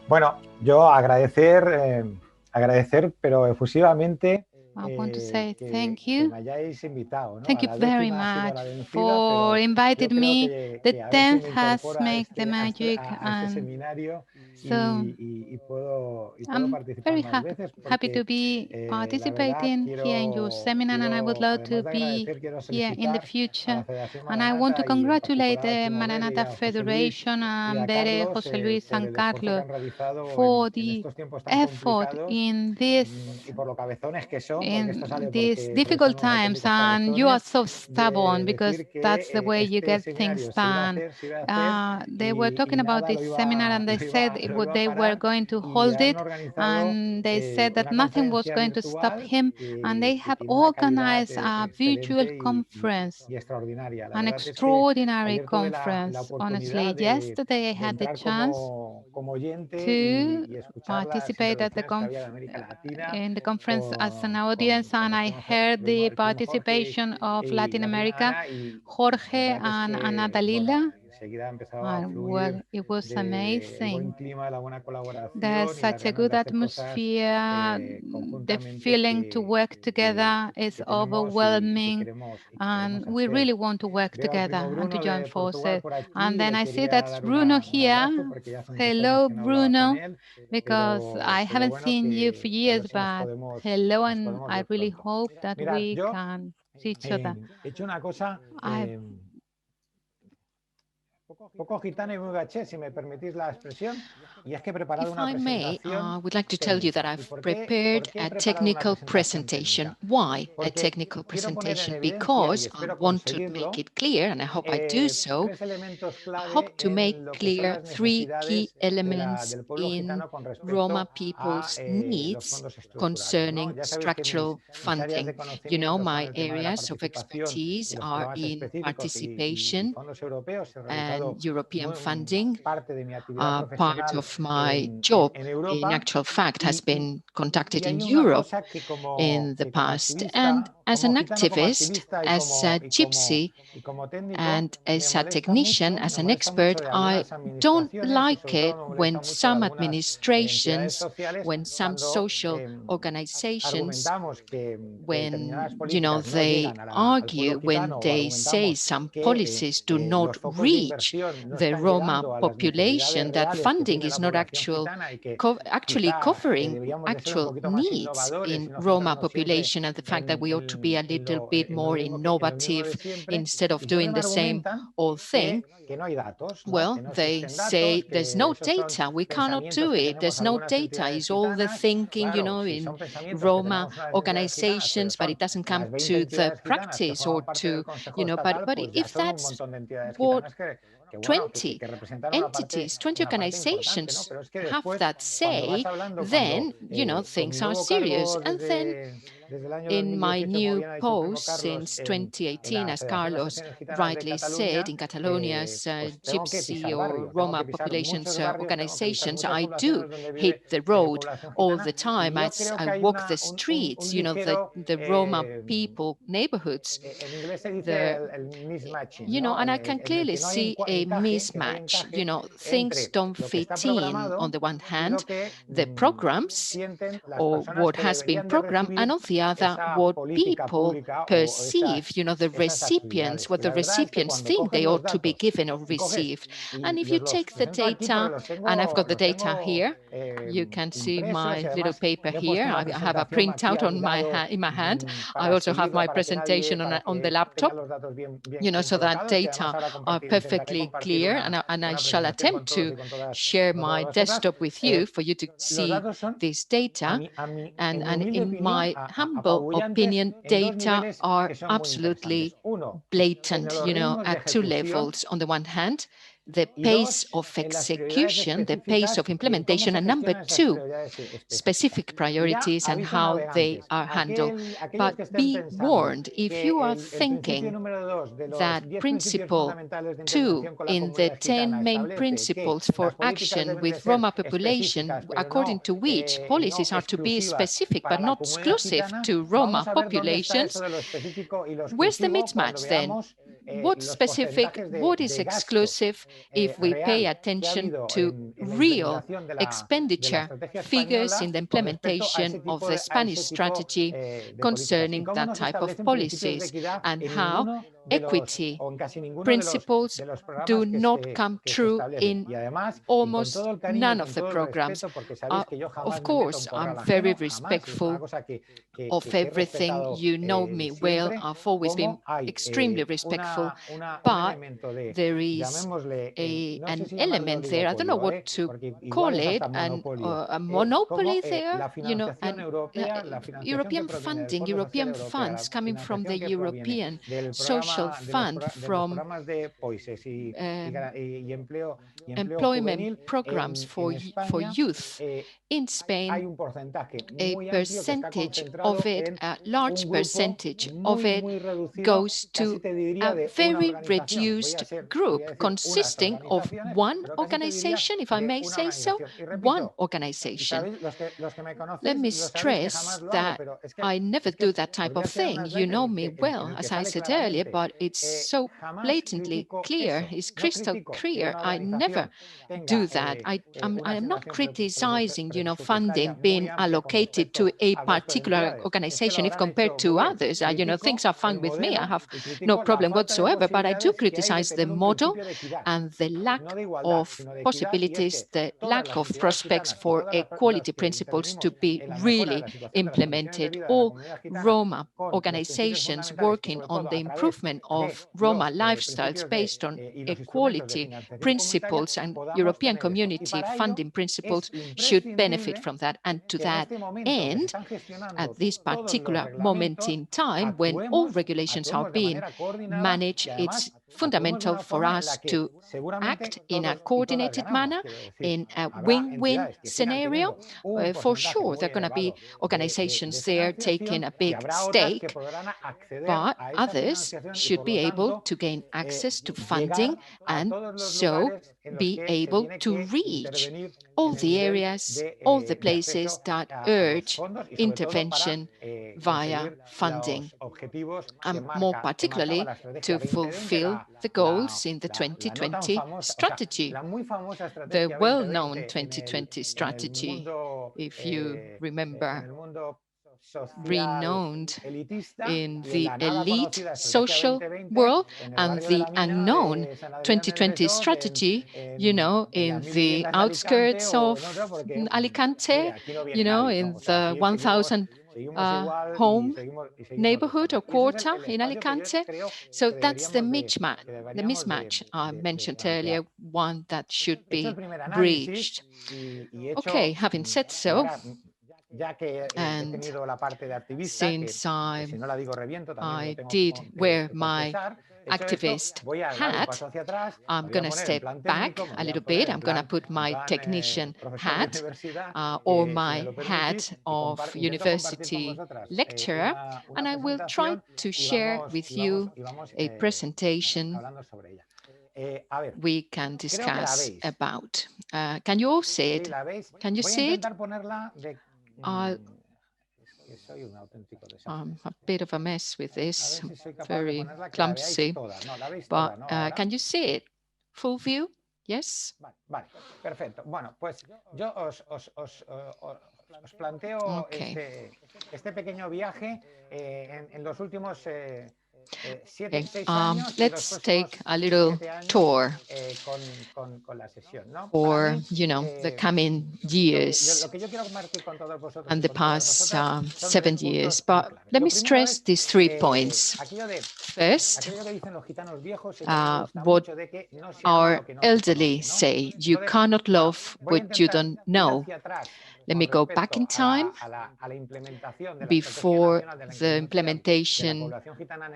Bueno, yo agradecer, pero efusivamente I want to say thank que you. me hayáis invitado, ¿no? Thank A you la very 10ª ha sido much la vencida, for pero inviting yo creo me. The que a ver si 10th me has incorporo made the magic, a este and seminario so y puedo I'm participar very más veces happy to porque be la verdad participating here in your seminar, and I would love to además de be agradecer, quiero here in the felicitar a la future. Federación And I want to Maranata y en congratulate particular a the Primo Bere y Maranatha a José Luis Federation y and a Bere, Carlos Jose Luis, por and el esfuerzo que Carlos han realizado for en the estos tiempos tan effort complicados in this y por lo cabezones que son, porque esto in sale these porque son difficult unos times, auténticos and you are cabezones, so stubborn de because decir that's the que way you este get things seminario done. se iba a hacer They were talking y about nada this seminar, and they said lo iba a they were parar going to y hold han it, organizado and they said that una nothing was conferencia going to stop virtual him, and they que have tiene una calidad organized a virtual excelente conference, y extraordinaria. La an verdad es que extraordinary ayer tuve la conference. Honestly, oportunidad yesterday I de had the entrar chance como oyente to y escuchar las participate at the intervenciones que había de América Latina in the conference as an audience, and I heard the Jorge participation of y Latin la prima America, Ana la Jorge verdad es and Ana que, bueno, Dalila, enseguida empezaba a and well, fluir it was el buen amazing. clima, la buena There's colaboración y las such a ganas good de hacer cosas atmosphere. The conjuntamente feeling to work together is que tenemos overwhelming, y que and queremos we hacer. really want to work Veo al together primo and to Bruno join de Portugal forces. por And aquí, then le I see quería that's dar Bruno un abrazo here. porque ya hace muchos años Hello, que no hablaba con Bruno, él, because I pero haven't bueno, seen you for que a years, ver si but hello, nos and podemos I ver really pronto. hope that Mirad, we yo can see each other. he hecho una cosa I poco gitana y muy gaché, si me permitís la expresión, y es que he preparado If una I may, presentación I would like to tell you that técnica. ¿Y I've por prepared qué he a preparado una technical presentación presentation. técnica? Why a Porque technical quiero poner en presentation? evidencia, y Because I espero want to make conseguirlo, it clear, and I hope I do so. tres elementos I clave hope to make en lo que son clear las three key necesidades elements del pueblo in gitano con Roma respecto a people's los needs fondos estructurales, ¿no? concerning Ya sabéis que structural mis áreas de funding. You know, conocimiento son my el tema de la areas of participación y expertise los are programas in específicos y participation fondos europeos. He realizado and European funding. parte de mi actividad Part profesional of my job, en in Europa actual fact, has been y conducted in hay una Europe cosa in the past. And as an activist, as a gypsy, y como técnico, and as a technician, as an expert, de I algunas don't administraciones y like sobre todo it me molesta when mucho de some algunas entidades administrations, sociales when some cuando social organizations, argumentamos que when determinadas políticas no they llegan al pueblo argue, when gitano o they say argumentamos some que policies do not los focos de reach inversión no the están Roma llegando a las necesidades population, that reales que funding tiene is la not población gitana y que actually quizá covering deberíamos de ser un actual poquito más needs innovadores y in no Roma centrarnos siempre population, and the fact that we ought to be a little bit en lo more mismo en lo mismo de innovative siempre. instead of Y siempre doing me the same argumentan old thing. que no hay datos, ¿no? Que Well, no they existen say datos, there's que no esos son data. We cannot pensamientos do que it. tenemos There's no algunas data. entidades It's all the gitanas. thinking, Claro, si in son pensamientos que Roma tenemos unas entidades gitanas, pero organizations, but son it doesn't come las 20 to the entidades gitanas que practice or forman parte del to, Consejo but Estatal, pues ya if son un that's montón de entidades what gitanas bueno, 20 que representan entities, 20 una parte importante, ¿no? organizations Pero es que have después, that cuando vas say, hablando, then, con mi things are nuevo serious. cargo And then desde el año in my 2018, como new bien ha dicho el primo post Carlos, since en 2018, la as Federación de Carlos Asociaciones Gitanas de rightly said, Cataluña, in Catalonia's pues tengo que Gypsy pisar or barrio, tengo Roma que pisar populations muchos barrios, tengo que pisar organizations, muchas I do poblaciones donde vive hit the road población all gitana the time y yo as creo I que hay walk the un streets, ligero, the Roma people neighborhoods. en inglés se dice The el mismatching, ¿no? And I can En el clearly que no hay see a encaje, mismatch. Things entre don't lo que está fit in on programado the one y hand, lo que the programs sienten las or personas what que has been deberían de programmed, and recibir on the other, esa what política people pública o perceive, the esas recipients, actividades. what Y the la verdad es que recipients cuando think coges they los ought to be datos given or y coges received. And if y you os los take the presento aquí porque data, and I've got the los data tengo here, you can see impresos y my little además paper me he here. puesto una I have a presentación aquí printout a mi on lado in my hand. I para also have seguirla, my presentation para on the que tengan laptop, los datos bien so that colocados y además data ahora are intentaré perfectly compartir clear, and I una shall presentación attempt con todos to y share con todas my vosotras. desktop with you for you to Los see datos son, this data. en mi And humilde in opinión, my humble apabullantes opinion, en dos data niveles are que son muy interesantes. absolutely Uno, en blatant, los ritmos de at two ejecución levels. On the one hand, the y pace dos, of en las prioridades execution, the pace específicas of y en cómo implementation, se and number gestionan esas two, prioridades específicas. specific Y ya priorities and aviso how they navegantes, are handled. aquellos But que estén be pensando warned, if you que are el principio thinking número 2 de los that 10 principios principle fundamentales de 2 intervención con la in the comunidad gitana 10 main establece que principles for las políticas action deben de with ser Roma population, específicas, pero according to which no policies are to be exclusivas specific para but la not comunidad exclusive gitana, to Roma vamos a ver dónde está eso populations, de lo específico y lo where's the exclusivo cuando mismatch then? veamos what's specific, what is exclusive, if we pay attention to real expenditure figures in the implementation of the Spanish strategy concerning that type of policies, and how equity principles do not come true in almost none of the programs. Of course, I'm very respectful of everything. You know me well. I've always been extremely respectful, but there is an element there. I don't know what to call it, a monopoly there, you know, and European funding, European funds coming from the European Social Fund, from employment programs for youth. In Spain, a percentage of it, a large percentage of it, goes to a very reduced group consisting of one organization, if I may say so, one organization. Let me stress that I never do that type of thing. You know me well, as I said earlier, but it's so blatantly clear, it's crystal clear. I never do that. I am not criticizing, you know, funding being allocated to a particular organization if compared to others. You know, things are fine with me. I have no problem whatsoever, but I do criticize the model and the lack of possibilities, the lack of prospects for equality principles to be really implemented. All Roma organizations working on the improvement of Roma lifestyles based on equality principles and European community funding principles should benefit from that. And to that end, at this particular moment in time, when all regulations are being managed, it's fundamental for us to act in a coordinated manner, in a win-win scenario. For sure, there are going to be organizations there taking a big stake, but others should be able to gain access to funding and so be able to reach all the areas, all the places that urge intervention via funding, and more particularly to fulfill the goals in the 2020 strategy, the well-known 2020 strategy, if you remember, renowned in the elite social world, and the unknown 2020 strategy, you know, in the outskirts of Alicante, you know, in the 1,000 home neighborhood or quarter in Alicante. So that's the mismatch I mentioned earlier, one that should be breached. Okay, having said so, and since I did wear my activist hat, I'm going to step back a little bit. I'm going to put my technician hat or my hat of university lecturer, and I will try to share with you a presentation we can discuss about. Can you all see it? Can you see it? I'm a bit of a mess with this, very clumsy, but can you see it? Full view? Yes? Perfecto. Bueno, pues yo os planteo este pequeño viaje en los últimos let's take a little tour for, you know, the coming years and the past 7 years. But let me stress these 3 points. First, what our elderly say, you cannot love what you don't know. Let me go back in time before the implementation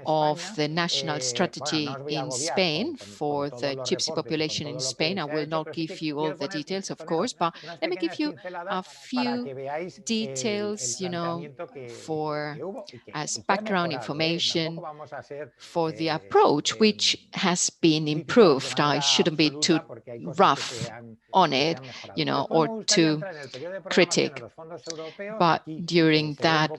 of the national strategy in Spain for the Gypsy population in Spain. I will not give you all the details, of course, but let me give you a few details, you know, for as background information for the approach, which has been improved. I shouldn't be too rough on it, or to critique. But during that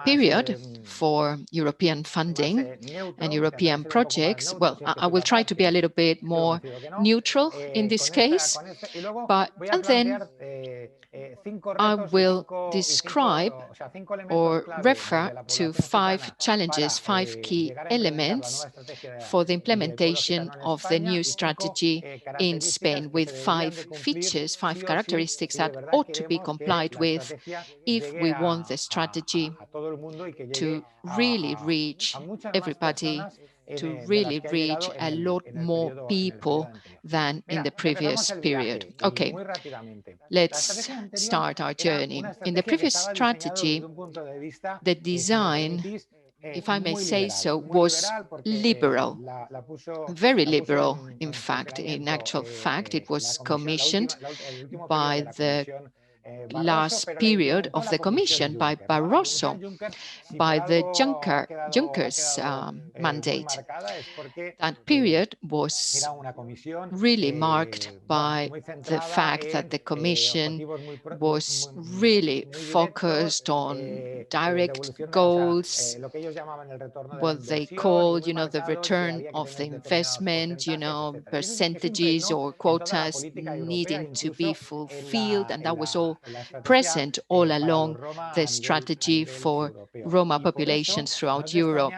period for European funding and European projects, well, I will try to be a little bit more neutral in this case, and then I will describe or refer to 5 challenges, 5 key elements for the implementation of the new strategy in Spain, with 5 features, 5 characteristics that ought to be complied with if we want the strategy to really reach everybody, to really reach a lot more people than in the previous period. Okay, let's start our journey. In the previous strategy, the design, if I may say so, was liberal, very liberal, in fact. In actual fact, it was commissioned by the last period of the Commission, by Barroso, by the Juncker's mandate. That period was really marked by the fact that the Commission was really focused on direct goals, what they call, the return of the investment, percentages or quotas needing to be fulfilled, and that was all present all along the strategy for Roma populations throughout Europe.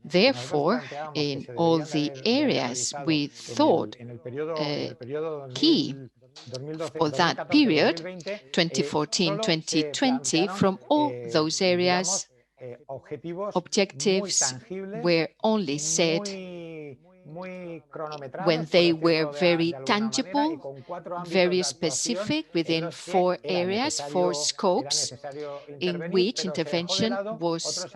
Therefore, in all the areas we thought key for that period, 2014-2020, from all those areas, objectives were only set when they were very tangible, very specific, within 4 areas, 4 scopes, in which intervention was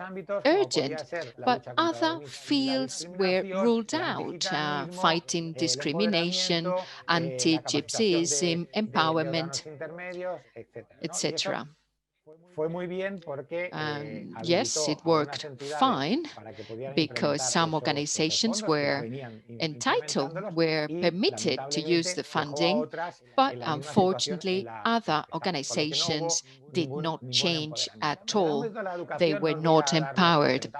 urgent, but other fields were ruled out, fighting discrimination, anti-gypsyism, empowerment, etc. Yes, it worked fine because some organizations were entitled, were permitted to use the funding, but unfortunately other organizations did not change at all. They were not empowered.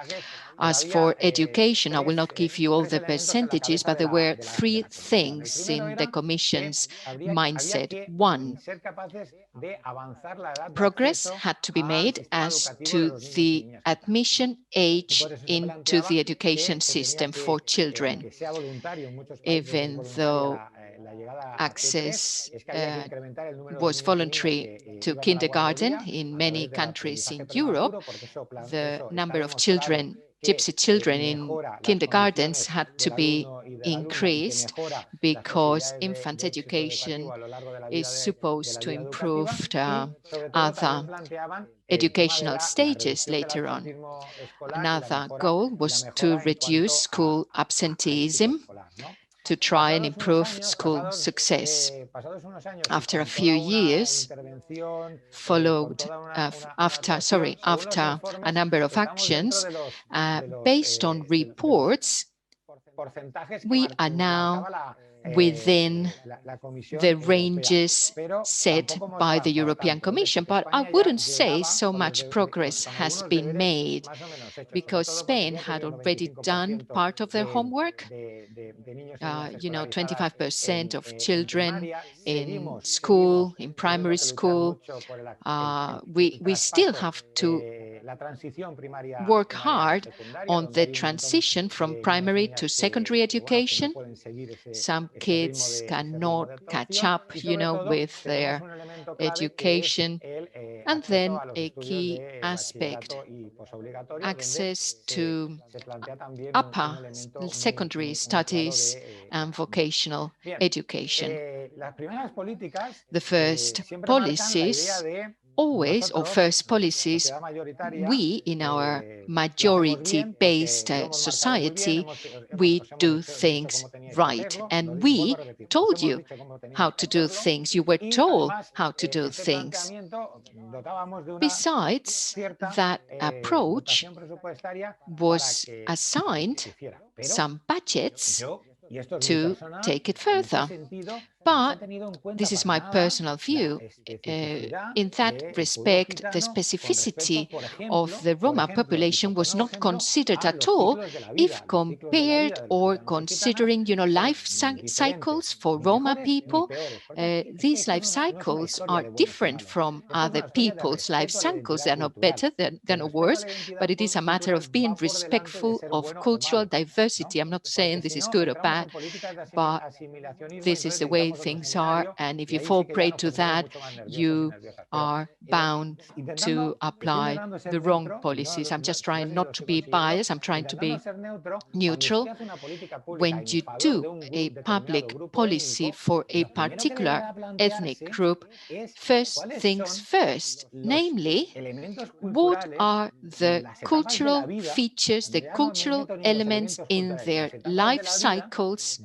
As for education, I will not give you all the percentages, but there were 3 things in the Commission's mindset. 1, progress had to be made as to the admission age into the education system for children. Even though access was voluntary to kindergarten in many countries in Europe, the number of children, gypsy children in kindergartens had to be increased because infant education is supposed to improve other educational stages later on. Another goal was to reduce school absenteeism, to try and improve school success. After a few years, after a number of actions, based on reports, we are now within the ranges set by the European Commission. But I wouldn't say so much progress has been made, because Spain had already done part of their homework. 25% of children in school, in primary school. We still have to work hard on the transition from primary to secondary education. Some kids cannot catch up, with their education. And then a key aspect, access to upper secondary studies and vocational education. The first policies always, or first policies, we in our majority-based society, we do things right. And we told you how to do things. You were told how to do things. Besides, that approach was assigned some budgets to take it further. But this is my personal view. In that respect, the specificity of the Roma population was not considered at all if compared or considering, life cycles for Roma people. These life cycles are different from other people's life cycles. They are not better, they're not worse, but it is a matter of being respectful of cultural diversity. I'm not saying this is good or bad, but this is the way things are, and if you fall prey to that, you are bound to apply the wrong policies. I'm just trying not to be biased. I'm trying to be neutral. When you do a public policy for a particular ethnic group, first things first, namely, what are the cultural features, the cultural elements in their life cycles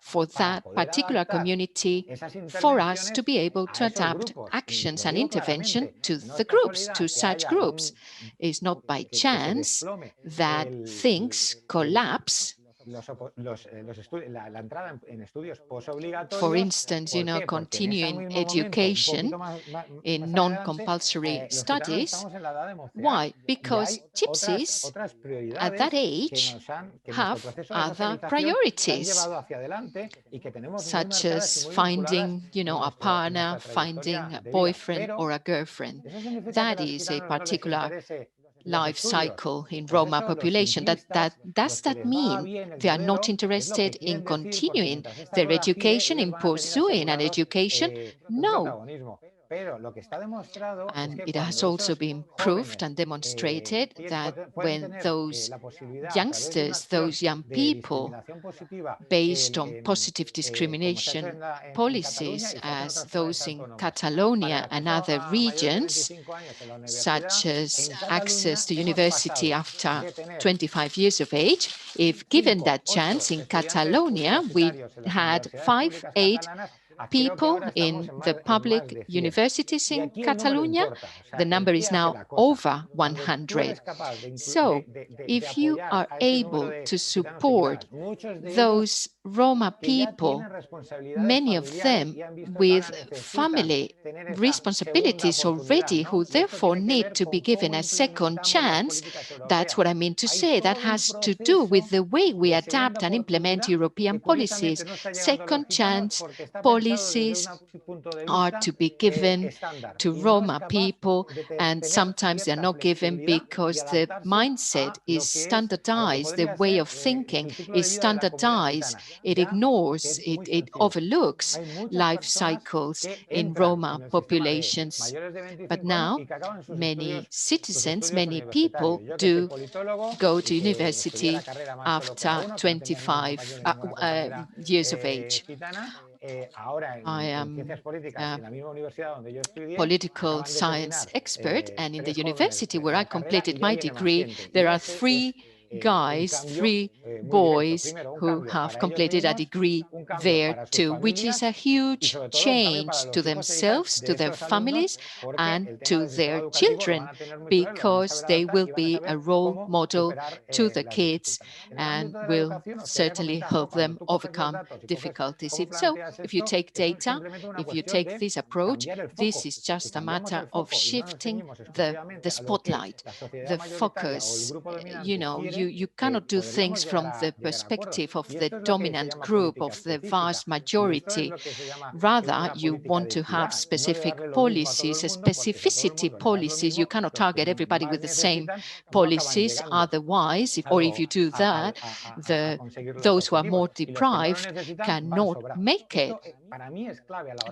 for that particular community, for us to be able to adapt actions and intervention to the groups, to such groups. It's not by chance that things collapse. For instance, continuing education in non-compulsory studies. Why? Because gypsies at that age have other priorities, such as finding, a partner, finding a boyfriend or a girlfriend. That is a particular life cycle in Roma population. Does that mean they are not interested in continuing their education, in pursuing an education? No. And it has also been proved and demonstrated that when those youngsters, those young people, based on positive discrimination policies as those in Catalonia and other regions, such as access to university after 25 years of age, if given that chance in Catalonia, we had 8 people in the public universities in Catalonia. The number is now over 100. So if you are able to support those Roma people, many of them with family responsibilities already, who therefore need to be given a second chance, that's what I mean to say. That has to do with the way we adapt and implement European policies. Second chance policies are to be given to Roma people, and sometimes they're not given because the mindset is standardized, the way of thinking is standardized. It ignores, it overlooks life cycles in Roma populations. But now many citizens, many people do go to university after 25 years of age. I am a political science expert, and in the university where I completed my degree, there are 3 boys who have completed a degree there too, which is a huge change to themselves, to their families, and to their children, because they will be a role model to the kids and will certainly help them overcome difficulties. So if you take data, if you take this approach, this is just a matter of shifting the spotlight, the focus. You cannot do things from the perspective of the dominant group, of the vast majority. Rather, you want to have specific policies, specificity policies. You cannot target everybody with the same policies. Otherwise, if you do that, those who are more deprived cannot make it.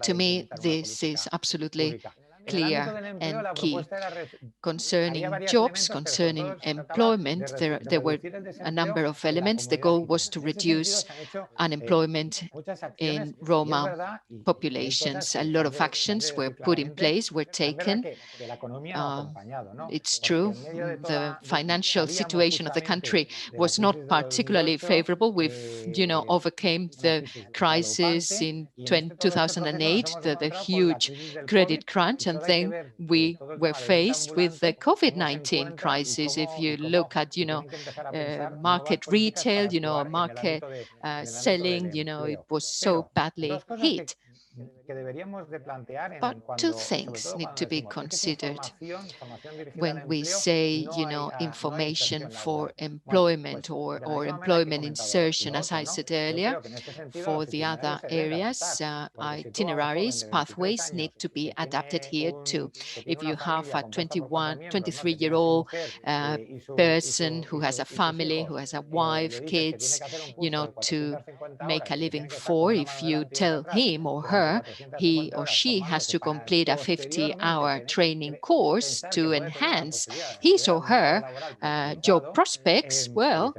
To me, this is absolutely clear and key. Concerning jobs, concerning employment, there were a number of elements. The goal was to reduce unemployment in Roma populations. A lot of actions were put in place, were taken. It's true, the financial situation of the country was not particularly favorable. We've, overcame the crisis in 2008, the huge credit crunch, and and then we were faced with the COVID-19 crisis. If you look at, market retail, market selling, it was so badly hit. But two things need to be considered when we say, information for employment or employment insertion, as I said earlier. For the other areas, itineraries, pathways need to be adapted here too. If you have a 23-year-old person who has a family, who has a wife, kids, to make a living for, if you tell him or her he or she has to complete a 50-hour training course to enhance his or her job prospects, well,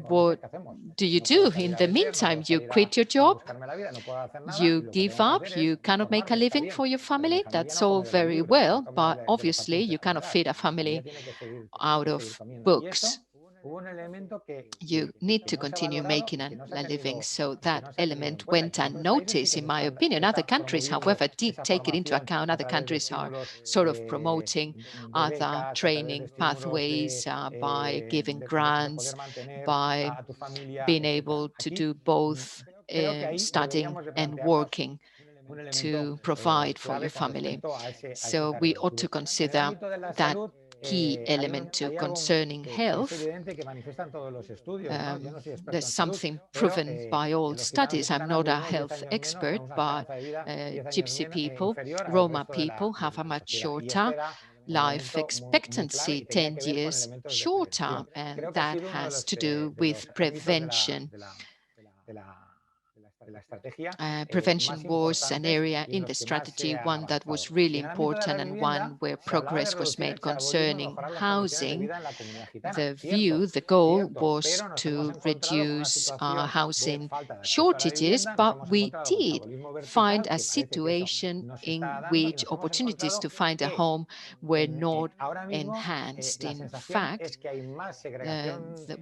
what do you do? In the meantime, you quit your job, you give up, you cannot make a living for your family. That's all very well, but obviously you cannot feed a family out of books. You need to continue making a living. So that element went unnoticed, in my opinion. Other countries, however, did take it into account. Other countries are sort of promoting other training pathways by giving grants, by being able to do both studying and working to provide for your family. So we ought to consider that key element too concerning health. There's something proven by all studies. I'm not a health expert, but GYPSY people, Roma people have a much shorter life expectancy, 10 years shorter, and that has to do with prevention. Prevention was an area in the strategy, one that was really important and one where progress was made concerning housing. The goal was to reduce housing shortages, but we did find a situation in which opportunities to find a home were not enhanced. In fact,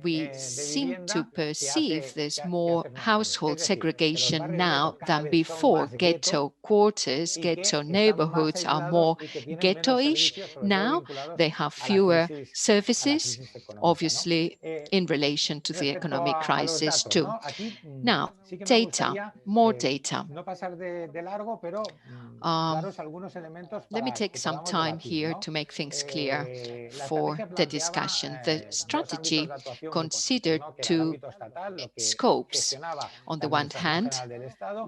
we seem to perceive there's more household segregation now than before. Ghetto quarters, ghetto neighborhoods are more ghetto-ish now. They have fewer services, obviously in relation to the economic crisis too. Now, data, more data. Let me take some time here to make things clear for the discussion. The strategy considered two scopes. On the one hand,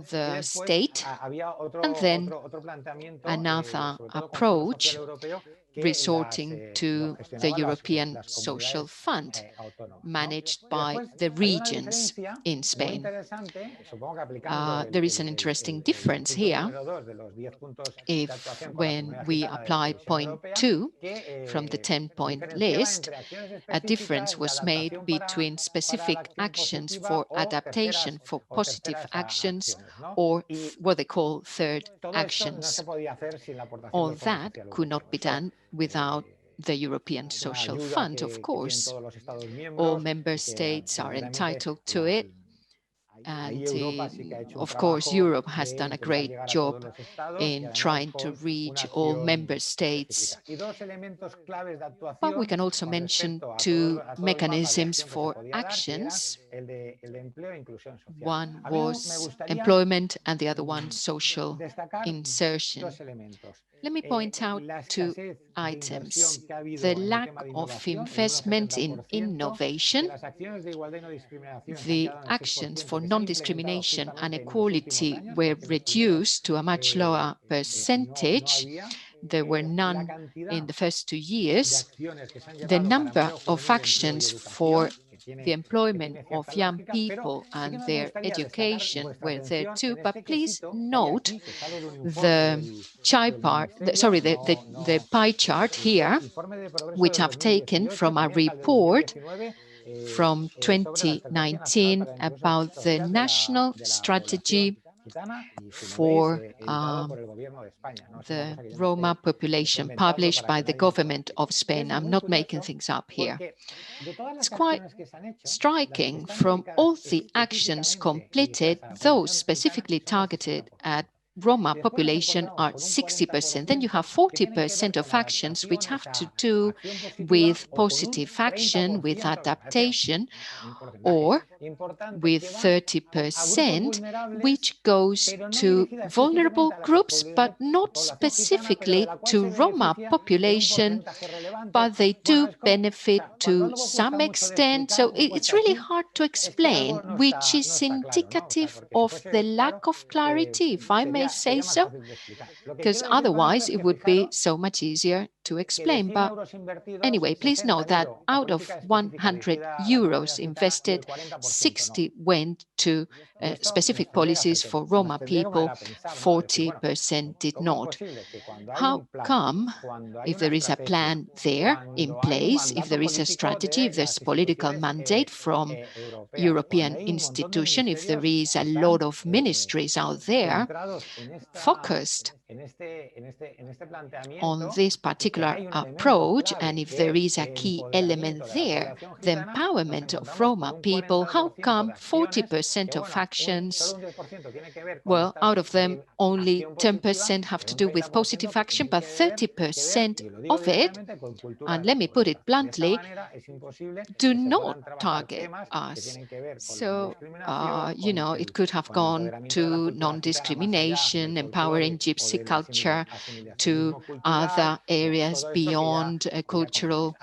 the state, and then another approach resorting to the European Social Fund, managed by the regions in Spain. There is an interesting difference here. If when we apply point 2 from the 10-point list, a difference was made between specific actions for adaptation, for positive actions, or what they call third actions. All that could not be done without the European Social Fund, of course. All member states are entitled to it. And of course, Europe has done a great job in trying to reach all member states. But we can also mention two mechanisms for actions. One was employment and the other one social insertion. Let me point out two items. The lack of investment in innovation, the actions for non-discrimination and equality were reduced to a much lower percentage. There were none in the first 2 years. The number of actions for the employment of young people and their education were there too, but please note the pie chart here, which I've taken from a report from 2019 about the national strategy for the Roma population published by the government of Spain. I'm not making things up here. It's quite striking. From all the actions completed, those specifically targeted at Roma population are 60%. Then you have 40% of actions which have to do with positive action, with adaptation, or with 30%, which goes to vulnerable groups, but not specifically to Roma population, but they do benefit to some extent. So it's really hard to explain, which is indicative of the lack of clarity, if I may say so, because otherwise it would be so much easier to explain. But anyway, please note that out of 100 euros invested, 60 went to specific policies for Roma people, 40% did not. How come, if there is a plan there in place, if there is a strategy, if there's political mandate from European institution, if there is a lot of ministries out there focused on this particular approach, and if there is a key element there, the empowerment of Roma people, how come 40% of actions, well, out of them, only 10% have to do with positive action, but 30% of it, and let me put it bluntly, do not target us. So, you know, it could have gone to non-discrimination, empowering gypsy culture, to other areas beyond cultural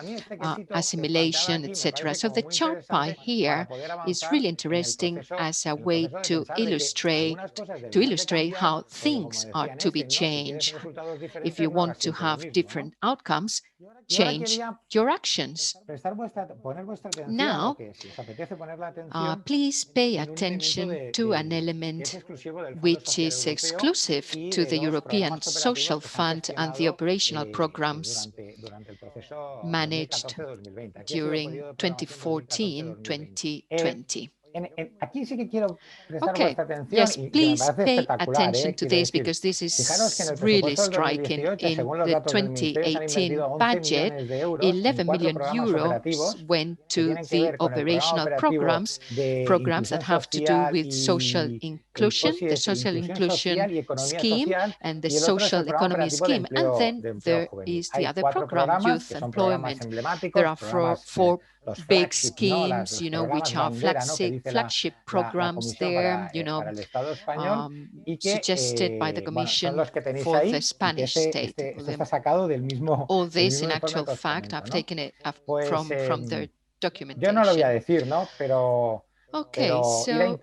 assimilation, etc. So the chart pie here is really interesting as a way to illustrate how things are to be changed. If you want to have different outcomes, change your actions. Now, please pay attention to an element which is exclusive to the European Social Fund and the operational programs managed during 2014-2020. Okay, yes, please pay attention to this, because this is really striking. In the 2018 budget, 11 million euros went to the operational programs that have to do with social inclusion, the social inclusion scheme and the social economy scheme. And then there is the other program, youth employment. There are four big schemes, you know, which are flagship programs there, you know, suggested by the Commission for the Spanish state. All this, in actual fact, I've taken it from their documentation. Okay, so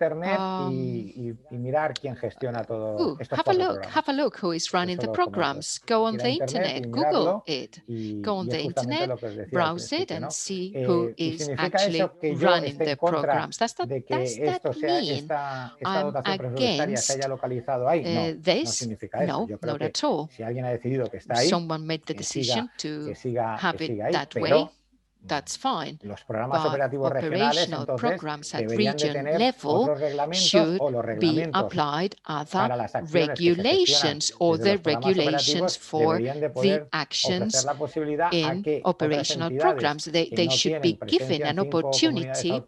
have a look who is running the programs. Go on the internet, Google it. Go on the internet, browse it, and see who is actually running the programs. Does that mean I'm against this? No, not at all. Someone made the decision to have it that way. That's fine, but operational programs at region level should be applied other regulations or the regulations for the actions in operational programs. They should be given an opportunity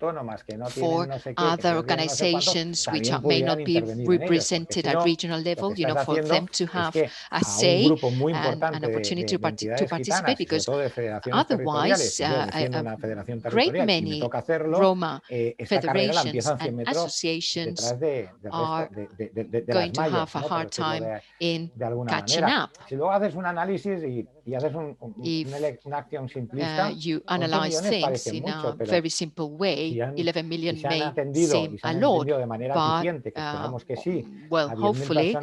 for other organizations which may not be represented at regional level, you know, for them to have a say and an opportunity to participate, because otherwise a great many Roma federations and associations are going to have a hard time in catching up. If you analyze things in a very simple way, 11 million may seem a lot, but well, hopefully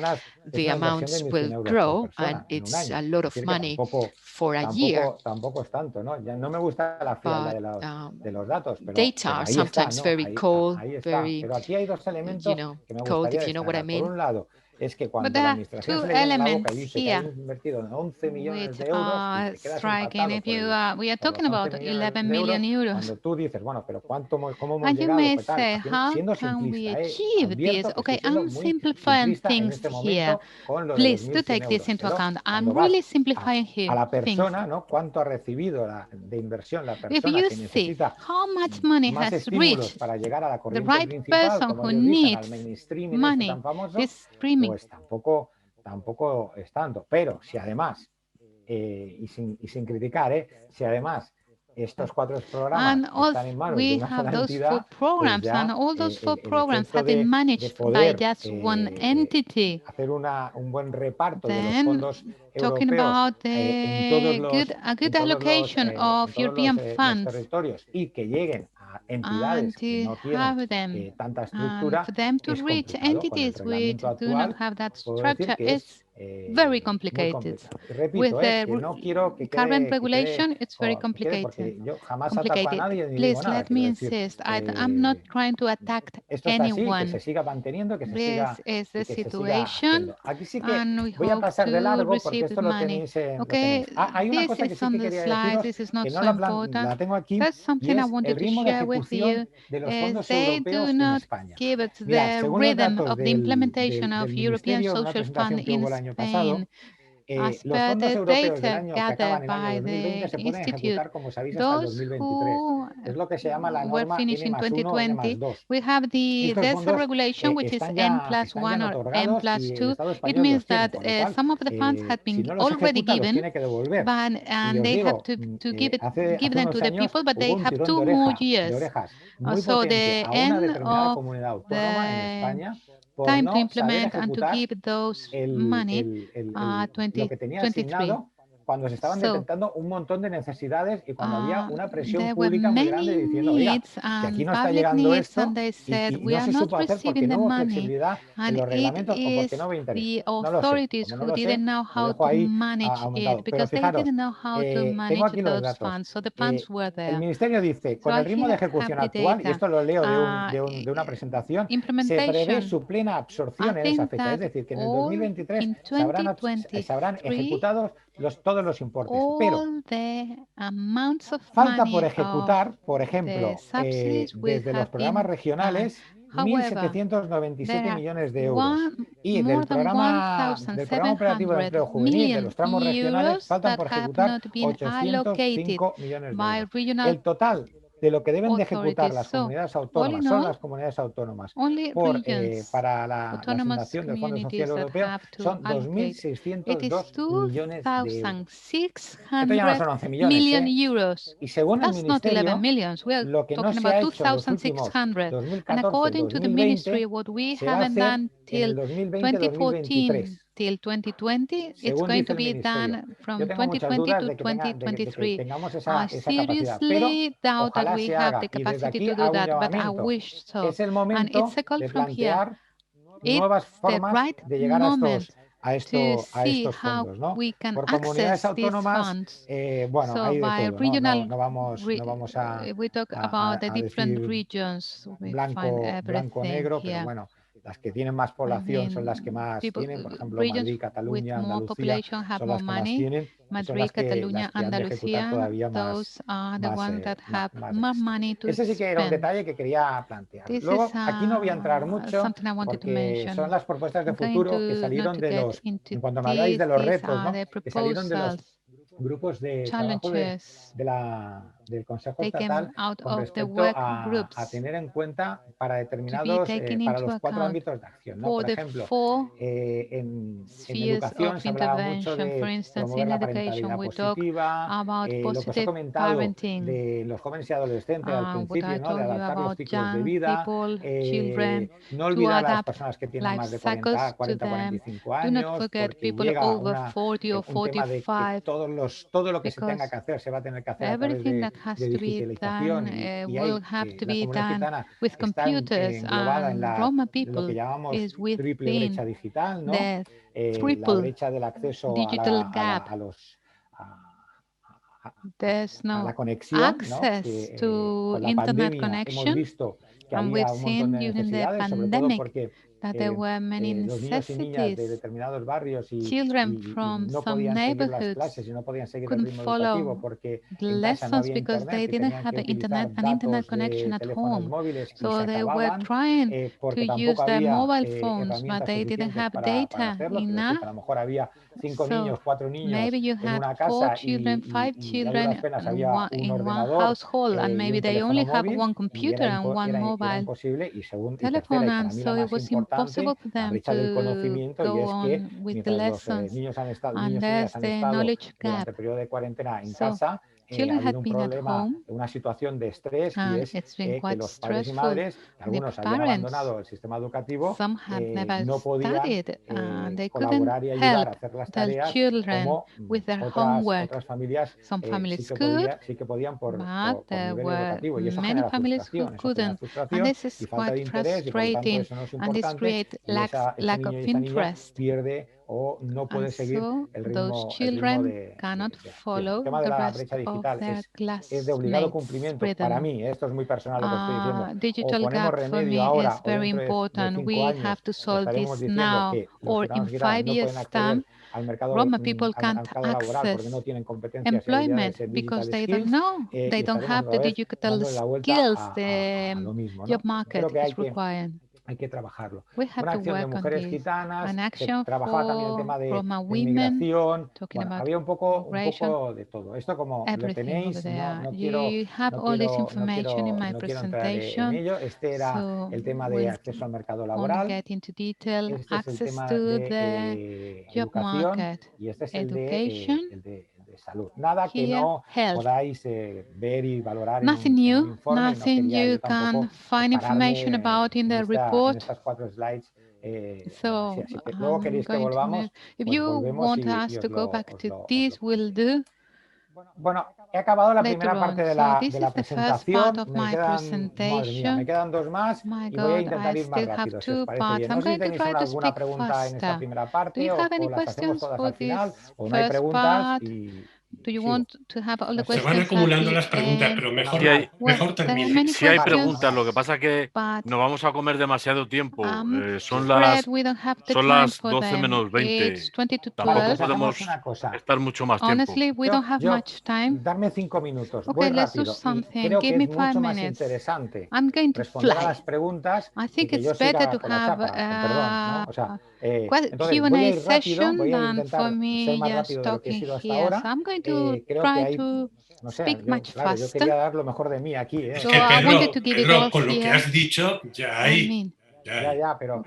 the amounts will grow, and it's a lot of money for a year. But data are sometimes very cold, very, you know, cold, if you know what I mean. But there are two elements here which are striking. If you we are talking about 11 million euros, and you may say, how can we achieve this? Okay, I'm simplifying things here. Please do take this into account. I'm really simplifying here things. If you see how much money has reached the right person who needs this premium consuming. Pues tampoco es tanto. Pero si además, y sin criticar, si además estos 4 programas están en manos de una sola entidad, pues ya and all those 4 el programs hecho have been de managed by poder just one entity. hacer un buen reparto de los Then, fondos talking europeos about en good todos allocation of European los funds, territorios y que lleguen a and entidades que to no tienen have them, tanta and estructura, for them to es reach complicado. Con el entities which reglamento do not actual have that puedo decir structure, que es it's very muy complicated. complicado. Y repito, With que the no quiero que current quede, regulation, it's very porque complicated. yo jamás ataco a nadie ni digo Please nada. let me Quiero decir, insist, I'm not trying to attack esto es así, que anyone. se siga manteniendo, que se siga, This is the y que se siga situation, haciendo. Aquí sí que and we voy a hope pasar de to largo porque receive esto the lo money. tenéis. Lo Okay, tenéis. Hay una this cosa que is sí on que the quería slides. deciros, This is not que no so important. la tengo aquí, That's y something I es el wanted to ritmo de share with ejecución you. de los Is fondos they do europeos en not España. give it Mirad, the según los rhythm datos of the implementation of del European Ministerio, en una Social Fund presentación que in hubo el año pasado, Spain. As los per fondos the europeos del data año que gathered acaban en el año by 2020 the se pueden Institute, ejecutar, como sabéis, hasta el those 2023. who Es lo que se llama la were norma finished in N+1 o 2020, N+2. we have Y estos there's a fondos regulation which is están N ya plus 1 or N otorgados plus y el 2. Estado It español means los tiene, that con lo cual, some of the funds had si been no los already ejecuta, los given, tiene que devolver. Y and os they have digo, to give hace them unos to the años people, but hubo they un have tirón 2 more years. orejas muy So potente the a una end determinada of comunidad autónoma en the España por time to no saber implement and to ejecutar give those money lo que tenía 2023. asignado, cuando se estaban So, detectando un montón de necesidades y cuando había una presión there were pública muy many grande diciendo, oiga, needs que and aquí no está public llegando needs, esto and they said, y we no are se not supo hacer porque receiving the no hubo money, flexibilidad en and los it reglamentos o porque is no hubo interés. the No lo sé, authorities como no who lo sé, didn't know lo how dejo to ahí manage it, aumentado. Pero because they fijaros, didn't know how to tengo manage aquí los those datos. funds, so the funds were El there. Ministerio dice, con So el ritmo de here I ejecución have the actual, y data. esto lo leo de una presentación, se prevé Implementation, su plena I absorción en esa think fecha. Es that decir, que en el all 2023 in se habrán 2023, ejecutados todos los importes. Pero all the amounts of falta por money of ejecutar, por the ejemplo, subsidies will desde los have programas been done. regionales, However, 1.797 there are millones de euros. Y more than del programa operativo de 1,700 empleo juvenil de million los tramos regionales euros faltan that por have ejecutar not been allocated 805 millones de by euros. regional El total de lo que deben de ejecutar authorities. las So, comunidades all in autónomas, solo all, las comunidades autónomas, only regions, para la autonomous asignación del Fondo Social communities that Europeo have to son allocate. It is 2.602 millones de euros. Esto ya no 2,600 son 11 million millones, euros. Y según el That's not 11 Ministerio, millions. We are lo que no talking se about ha hecho en los últimos 2,600. And according to the 2014-2020 ministry, what we se va a haven't hacer done en el till 2014 2020-2023. till 2020, it's Según going dice to el be Ministerio. done from Yo tengo muchas 2020 dudas to de que 2023. tengamos I esa capacidad, pero seriously doubt that ojalá we se have haga. the Y desde capacity aquí to do hago un that, but I llamamiento. wish so. Es el And it's momento a call de from here. plantear It's nuevas the formas right de llegar moment a to see estos how fondos, ¿no? we can Por comunidades access these autónomas, funds. bueno, So hay de by todo, regional, no vamos we talk about the a different decir regions. We find blanco everything negro, pero here. bueno, las que tienen más I población son las que mean, más people, tienen, por ejemplo, regions Madrid, with Cataluña, more Andalucía population have son more las que más money. tienen y son Madrid, Catalunya, las que han de ejecutar Andalucía, todavía those are the ones that have más more extra. money to Ese sí que era un spend. detalle que quería plantear. This Luego, is aquí no voy a entrar mucho something I wanted to porque son mention. las propuestas de I'm going futuro que to not salieron to de get into en cuanto me habláis this. de los These retos, are ¿no? the Que salieron de los proposals, grupos de trabajo challenges del Consejo taken Estatal out con of the respecto work a groups tener en cuenta para to be taken para into los 4 account ámbitos de acción, ¿no? for Por the ejemplo, 4 en spheres educación of se hablaba mucho intervention. For de instance, promover in la education, parentalidad we talk positiva, about lo que os he positive comentado parenting. de los jóvenes y adolescentes al What I principio, ¿no? De told you adaptar los about ciclos de young vida, people, children, no to olvidar a las adapt personas que tienen life más de cycles 40, to them. 45 Do not años, forget porque people llega over 40 or un tema de que 45, todo lo que se tenga because que hacer se va a tener que hacer a través everything that has de to be done digitalización y will hay, have to la be comunidad done gitana with está computers, englobada en and Roma lo que people llamamos is triple brecha within digital, ¿no? the La triple brecha del acceso digital gap. There's a la no conexión, ¿no? access to Con la internet pandemia hemos connection, visto que and we've había un montón seen de during the necesidades, sobre todo pandemic porque that there were many los niños y niñas de necessities. determinados barrios Children from no some podían seguir las neighborhoods clases y no podían seguir el couldn't ritmo educativo follow porque the en casa no lessons había because they internet y didn't tenían have que utilizar an internet datos connection de at teléfonos home. móviles y se So they were acababan trying to porque use tampoco their había mobile phones, but herramientas they didn't suficientes have para data hacerlo. Quiero decir enough. que a lo mejor había 5 So niños, 4 niños maybe you en had una 4 casa children, 5 y a duras children penas había un in one ordenador household, and y maybe un they teléfono only have móvil one y computer and one era mobile imposible y tercera, telephone, y para and mí so la it más was importante, importante la brecha del conocimiento, y es que mientras los niños y niñas han estado durante el periodo de cuarentena en casa, ha habido un problema, una situación de estrés, y es que los padres y madres, algunos habían abandonado el sistema educativo, no podían colaborar y ayudar a hacer las tareas como otras familias sí que podían por nivel educativo, y eso genera frustración, y falta de interés, y por lo tanto eso no es importante, y ese niño y esa niña pierde o no puede seguir el ritmo de acción. El tema de la brecha digital es de obligado cumplimiento para mí, esto es muy personal lo que estoy diciendo, o ponemos remedio ahora o dentro de 5 años estaremos diciendo que los gitanos y gitanas no pueden acceder al mercado laboral porque no tienen competencias y habilidades en digital skills, y estaremos otra vez dándole la vuelta a lo mismo, ¿no? Creo que hay que trabajarlo. Una acción de mujeres gitanas, se trabajaba también el tema de inmigración, bueno, había un poco de todo. Esto, como lo tenéis, no quiero entrar en ello. Este era el tema de acceso al mercado laboral, este es el tema de educación, y este es el de salud. Nada que no podáis ver y valorar en un informe. No quería yo tampoco pararme en estas 4 slides. Así que luego queréis que volvamos, pues volvemos y os lo... Bueno, he acabado la primera parte de la presentación. Me quedan, madre mía, me quedan 2 más y voy a intentar ir más rápido, si os parece bien. No sé si tenéis alguna pregunta en esta primera parte o las hacemos todas al final, o no hay preguntas y... Se van acumulando las preguntas, pero mejor termine. Si hay preguntas, lo que pasa es que nos vamos a comer demasiado tiempo. Son las 12 menos 20. Tampoco podemos estar mucho más tiempo. Darme 5 minutos, voy rápido. Y creo que es mucho más interesante responder a las preguntas y que yo siga con la chapa, con perdón, ¿no? O sea, entonces voy a ir rápido, voy a intentar ser más rápido de lo que he sido hasta ahora. Creo que hay, no sé, yo quería dar lo mejor de mí aquí. Es que Pedro, con lo que has dicho, ya hay... Ya, pero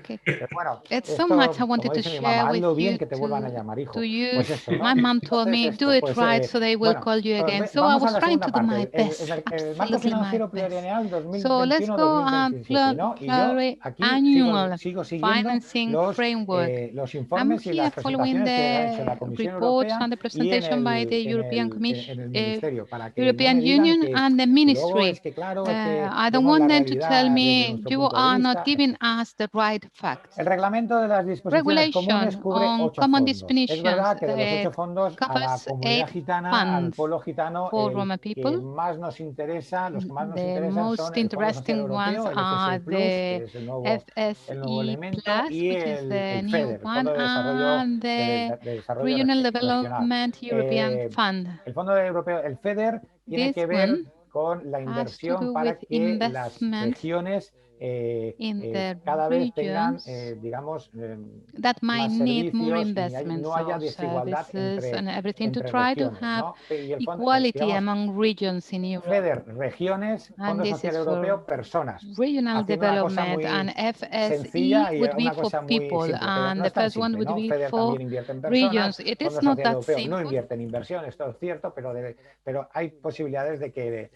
bueno, esto, como dice mi mamá, hazlo bien que te vuelvan a llamar hijo. Pues eso, ¿no? My mom told me, do it right, so they will call you again. So I was trying to do my best, absolutely my best. So let's go on pluriannual financing framework. I'm here following the reports and the presentation by the European Commission, European Union and the Ministry. I don't want them to tell me you are not giving us the right facts. El reglamento de las disposiciones comunes cubre 8 fondos. Es verdad que de los 8 fondos a la comunidad gitana, al pueblo gitano, que más nos interesa, los que más nos interesan son el Fondo Social Europeo, el FSI+, que es el nuevo elemento, y el FEDER, el Fondo de Desarrollo Regional Development European Fund. El Fondo Europeo, el FEDER, tiene que ver con la inversión para que las regiones cada vez tengan, digamos, más servicios y no haya desigualdad entre regiones, ¿no? Y el fondo, equality among regions in Europe. FEDER, regiones, Fondo Social Europeo, personas. Regional development and FSE would be for people, and the first one would be for regions. It is not that simple. No invierte en inversión, esto es cierto, pero hay posibilidades de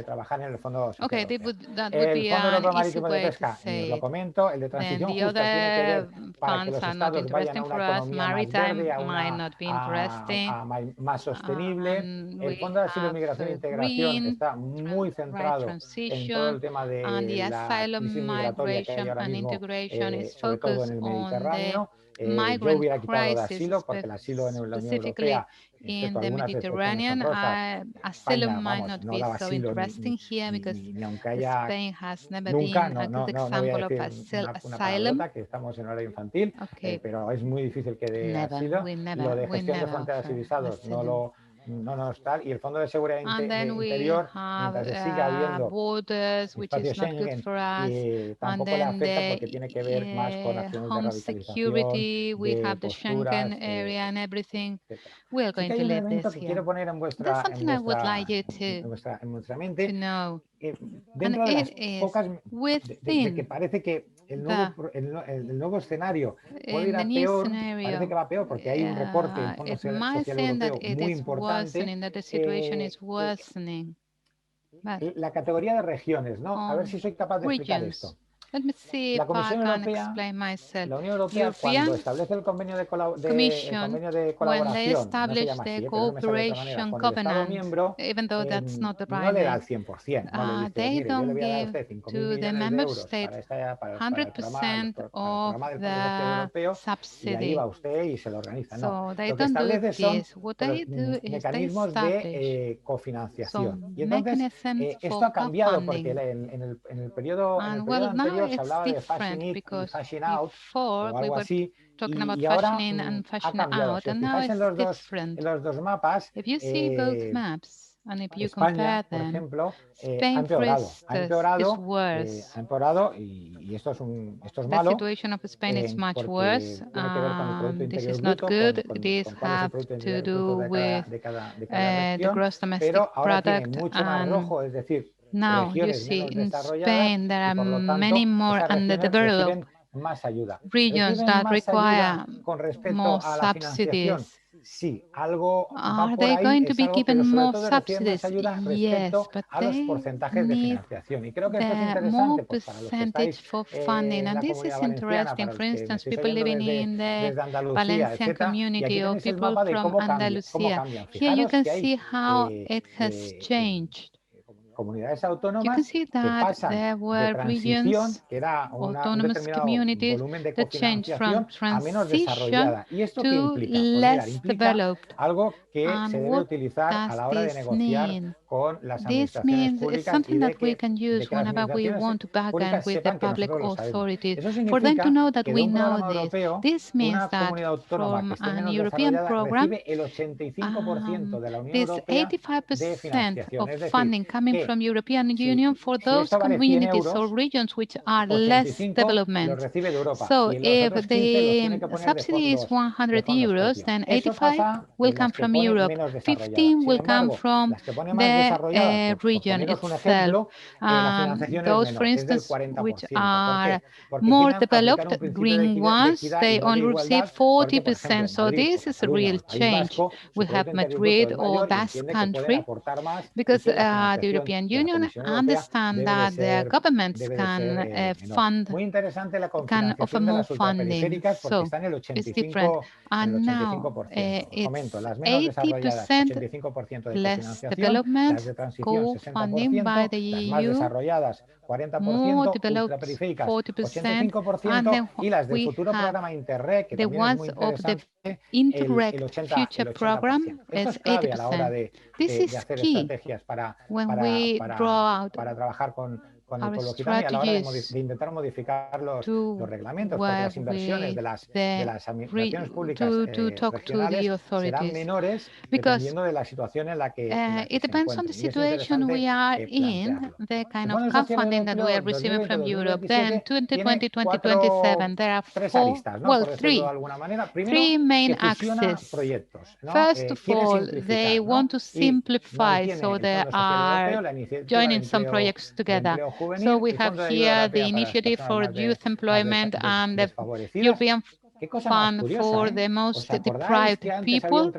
trabajar en el Fondo Social Europeo. El Fondo Europeo Marítimo de Pesca, lo comento, el de transición justa tiene que ver para que los estados vayan a una economía más verde, a más sostenible. El Fondo de Asilo, Migración e Integración está muy centrado en todo el tema de la crisis migratoria que hay ahora mismo, sobre todo en el Mediterráneo. Yo hubiera quitado de asilo, porque el asilo en la Unión Europea, in the Mediterranean, asylum might not be so interesting here because Spain has never been a good example of asylum. Que estamos en hora infantil, pero es muy difícil que dé asilo. Lo de gestión de fronteras y visados no nos tal, y el Fondo de Seguridad Interior, mientras se siga habiendo espacio Schengen, tampoco le afecta porque tiene que ver más con acciones de radicalización, de posturas, we're going to let this que quiero poner en vuestra mente, dentro de las pocas de que parece que el nuevo escenario puede ir a peor, parece que va peor porque hay un recorte en Fondo Social Europeo muy importante. La categoría de regiones, ¿no? A ver si soy capaz de explicar esto. La Comisión Europea, la Unión Europea, cuando establece el convenio de colaboración, no se llama así, pero no me sale de otra manera, con el Estado miembro, no le da al 100%, no le dice, mire, yo le voy a dar a usted 5.000 millones de euros para el programa del Fondo Social Europeo, y ahí va usted y se lo organiza. No, lo que establece son los mecanismos de cofinanciación. Y entonces, esto ha cambiado porque en el periodo anterior se hablaba de phasing in y phasing out o algo así, y ahora ha cambiado. Si os fijáis en los dos mapas, España, por ejemplo, ha empeorado y esto es malo porque tiene que ver con el Producto Interior Bruto, con cuál es el Producto Interior Bruto de cada región, pero ahora tiene mucho más rojo, es decir, now you see in Spain there are many more underdeveloped regions that require more subsidies. Sí, algo are they going to be given more subsidies? Yes, but they need more percentage for funding. And this is interesting. For instance, people living in the Valencian community or people from Andalusia. Here you can see how it has changed. Comunidades autónomas you can see that there were regions, autonomous communities that changed from transition to less developed. Algo que se debe utilizar a la hora de negociar con las this means it's something that we can use whenever we want to bargain with the public authorities. For them to know that we know this. This means that from an European program, this 85% of funding coming from European Union for those communities or regions which are less development. So if the subsidy is 100 euros, then 85 will come from Europe, 15 will come from the region itself. Those, for instance, which are more developed, green ones, they only receive 40%. So this is a real change. We have Madrid or Basque Country, because the European Union understand that their governments can can offer more funding. So it's different. And now it's 80% less development co-funding by the EU, more developed 40%, and then we have the ones of the Interreg Future Program is 80%. This is key when we draw out our strategies de intentar modificar los reglamentos, porque las inversiones de las administraciones públicas regionales serán menores dependiendo de la situación en la que it depends on the situation we are in, the kind of co-funding that we are receiving from Europe. Then 2020-2027, there are three main axes. First of all, they want to simplify, so they are joining some projects together. So we have here the initiative for youth employment and the European Fund for the most deprived people.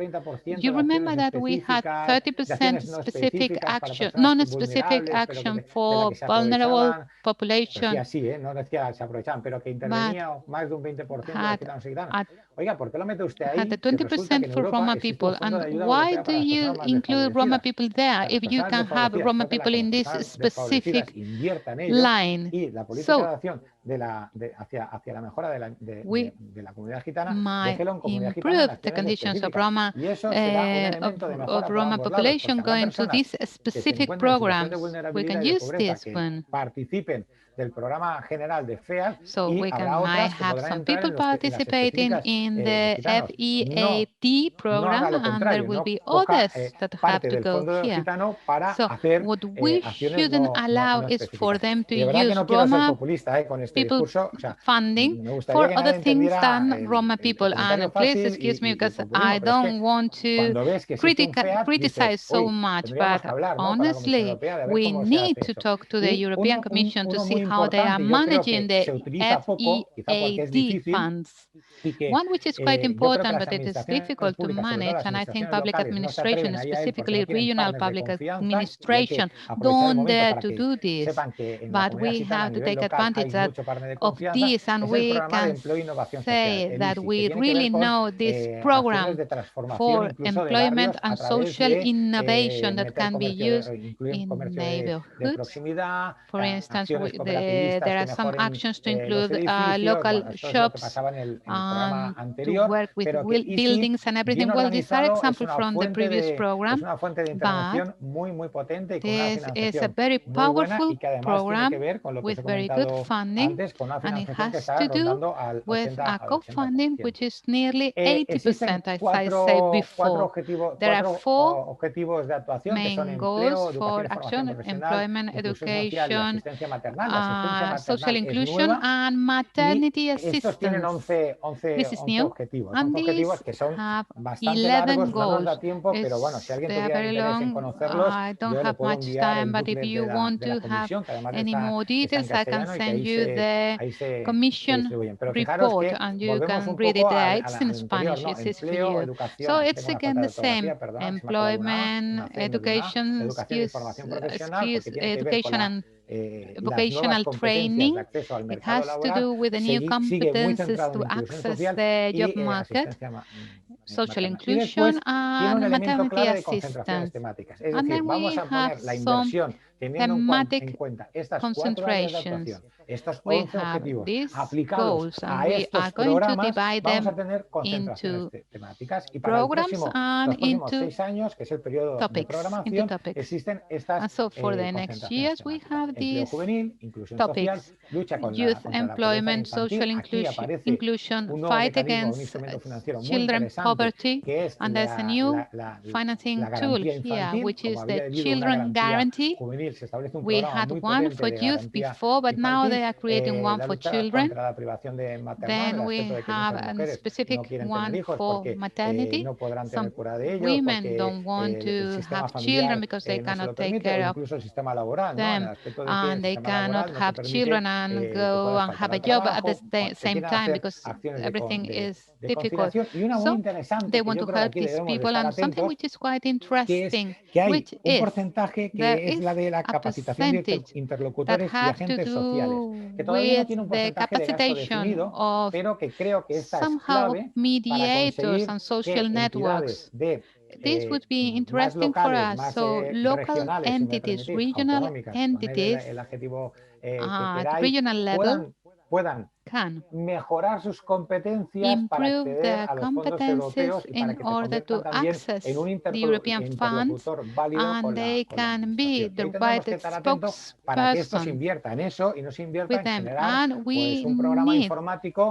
You remember that we had 30% specific action, non-specific action for vulnerable population. But had the 20% for Roma people. And why do you include Roma people there if you can have Roma people in this specific line? So might improve the conditions of Roma population going to these specific programs. We can use this one. So we might have some people participating in the FEAD program, and there will be others that have to go here. So what we shouldn't allow is for them to use Roma people funding for other things than Roma people. And please excuse me, because I don't want to criticize so much, but honestly, we need to talk to the European Commission to see how they are managing the FEAD funds. One which is quite important, but it is difficult to manage, and I think public administration, specifically regional public administration, don't dare to do this. But we have to take advantage of this, and we can say that we really know this program for employment and social innovation that can be used in neighborhoods. For instance, there are some actions to include local shops to work with buildings and everything. Well, these are examples from the previous program, but this is a very powerful program with very good funding, and it has to do with a co-funding which is nearly 80%, as I said before. There are 4 main goals for action: employment, education, social inclusion, and maternity assistance. This is new, and these have 11 goals. They are very long. I don't have much time, but if you want to have any more details, I can send you the Commission report, and you can read it there. It's in Spanish. It's for you. So it's again the same: employment, education, education and vocational training. It has to do with the new competences to access the job market, social inclusion, and maternity assistance. And then we have some thematic concentrations. We have these goals, and we are going to divide them into programs and into topics. And so for the next years, we have these topics: youth employment, social inclusion, fight against children poverty, and there's a new financing tool here, which is the Children Guarantee. We had one for youth before, but now they are creating one for children. Then we have a specific one for maternity. Some women don't want to have children because they cannot take care of them, and they cannot have children and go and have a job at the same time because everything is difficult. So they want to help these people, and something which is quite interesting, which is there is a percentage that have to do with the capacitation of somehow mediators and social networks. This would be interesting for us. So local entities, regional entities at regional level can improve their competencies in order to access the European funds, and they can be the right spokesperson with them. And we need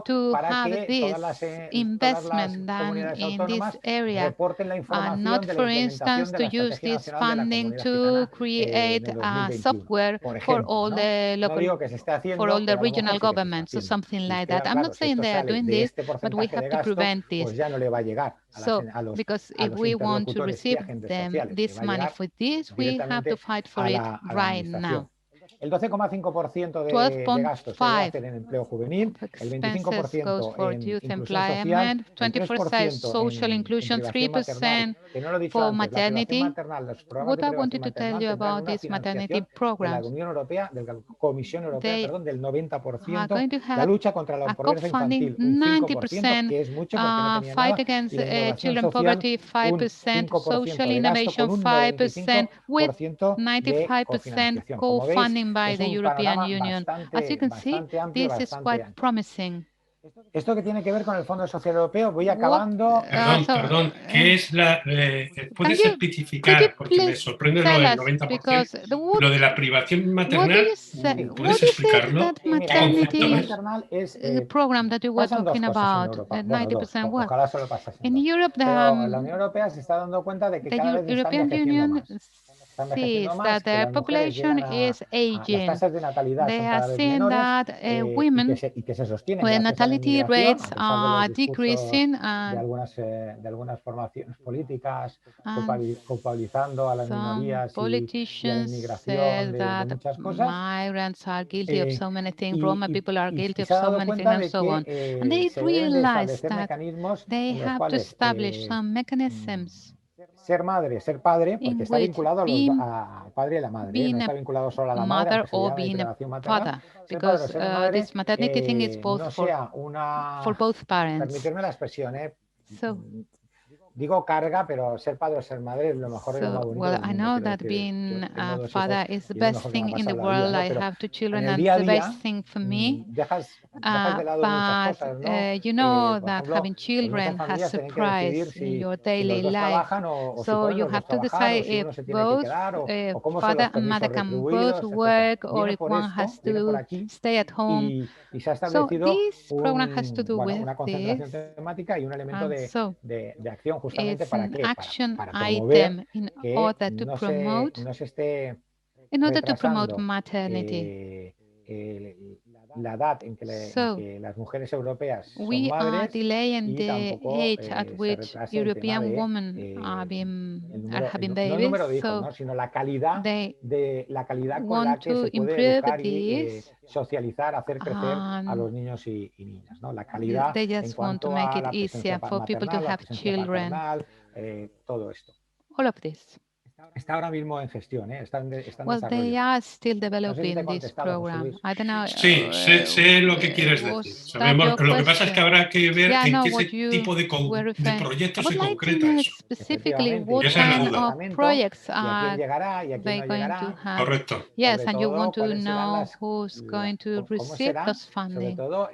to have this investment done in this area, and not, for instance, to use this funding to create a software for all the local, for all the regional governments or something like that. I'm not saying they are doing this, but we have to prevent this. So, because if we want to receive this money for this, we have to fight for it right now. El 12,5% de gastos se va a hacer en empleo juvenil, el 25% en youth employment, 20% social inclusion, 3% for maternity. What I wanted to tell you about this maternity program, de la Comisión Europea, del 90%, la lucha contra la pobreza infantil, un 5%, que es mucho porque no tenía fight against children poverty, 5%, social innovation, 5%, with 95% co-funding by the European Union. As you can see, this is quite promising. Esto que tiene que ver con el Fondo Social Europeo, voy acabando. Perdón, ¿qué es la... ¿puedes especificar? Porque me sorprende lo del 90%. Lo de la privación maternal, ¿puedes explicarlo? Maternity es the program that you were talking about, 90% what? Ojalá solo pasase. In Europe, la Unión Europea se está dando cuenta de que cada vez está envejeciendo más. sees that their population is aging. They are seeing that women, when natality rates are decreasing, and some politicians say that migrants are guilty of so many things, Roma people are guilty of so many things, and so on. And they realize that they have to establish some mechanisms ser madre, ser padre, porque está vinculado al padre y la madre, no está vinculado solo a la madre, aunque se llame declaración maternal. Ser padre o ser madre, this maternity thing is both no sea una, for both parents. Permitirme la expresión, digo carga, pero ser padre o ser madre es lo mejor y lo más bonito. Well, I know that being a father is the best thing in the world. I have 2 children, and the best thing for me. But you know that having children has a price in your daily life. So you have to decide if both father and mother can both work, or if one has to stay at home. So this program has to do with this. So it's an action item in order to promote maternity. La edad en que las mujeres europeas son we madres, are delaying the age at which European women are having babies. No el número de hijos, sino la calidad con la que se puede educar y socializar, hacer crecer a los niños y niñas, ¿no? La calidad they just en cuanto want to make a it la easier for people to have children. Paternal, todo esto. All of this. Está ahora mismo en gestión, está en well, desarrollo. They are still developing this program. I don't know. Sí, sé lo que quieres decir. Sabemos, lo que pasa es que habrá que ver en qué tipo de proyectos se concreta eso. Specifically, what kind of projects are they going to have? Correcto. Yes, and you want to know who's going to receive those funding. Sobre todo,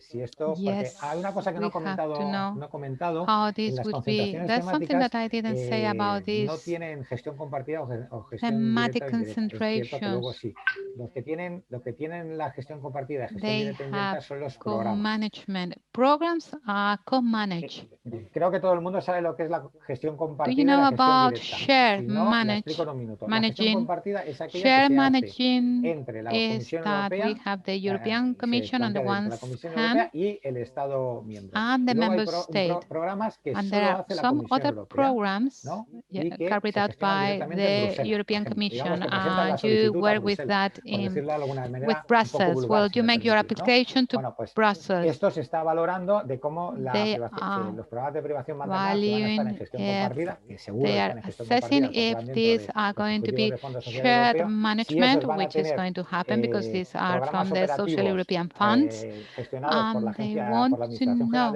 si esto, yes, hay una cosa que no he comentado how this would be. That's something that I didn't say about this. No tienen gestión compartida o gestión thematic directa concentration. Luego sí. Los que tienen la gestión compartida, gestión directa indirecta son los programas. Co-management. Programs are co-managed. Creo que todo el mundo sabe lo que es la gestión compartida. Do you know y la gestión about directa? share Si no, managing? La gestión compartida es aquella share que se managing hace entre la is Comisión that Europea, we have the European Commission on the one hand y el Estado miembro. And the member state. Programas que and there are some other programs carried out by the European Commission, and you work with that with Brussels. Well, you make your application to Brussels. Esto se está valorando de cómo los programas de privación maternal que van a estar en gestión compartida, que seguro they are assessing if these are going to be shared management, which is going to happen because these are from the Social European Funds, and they want to know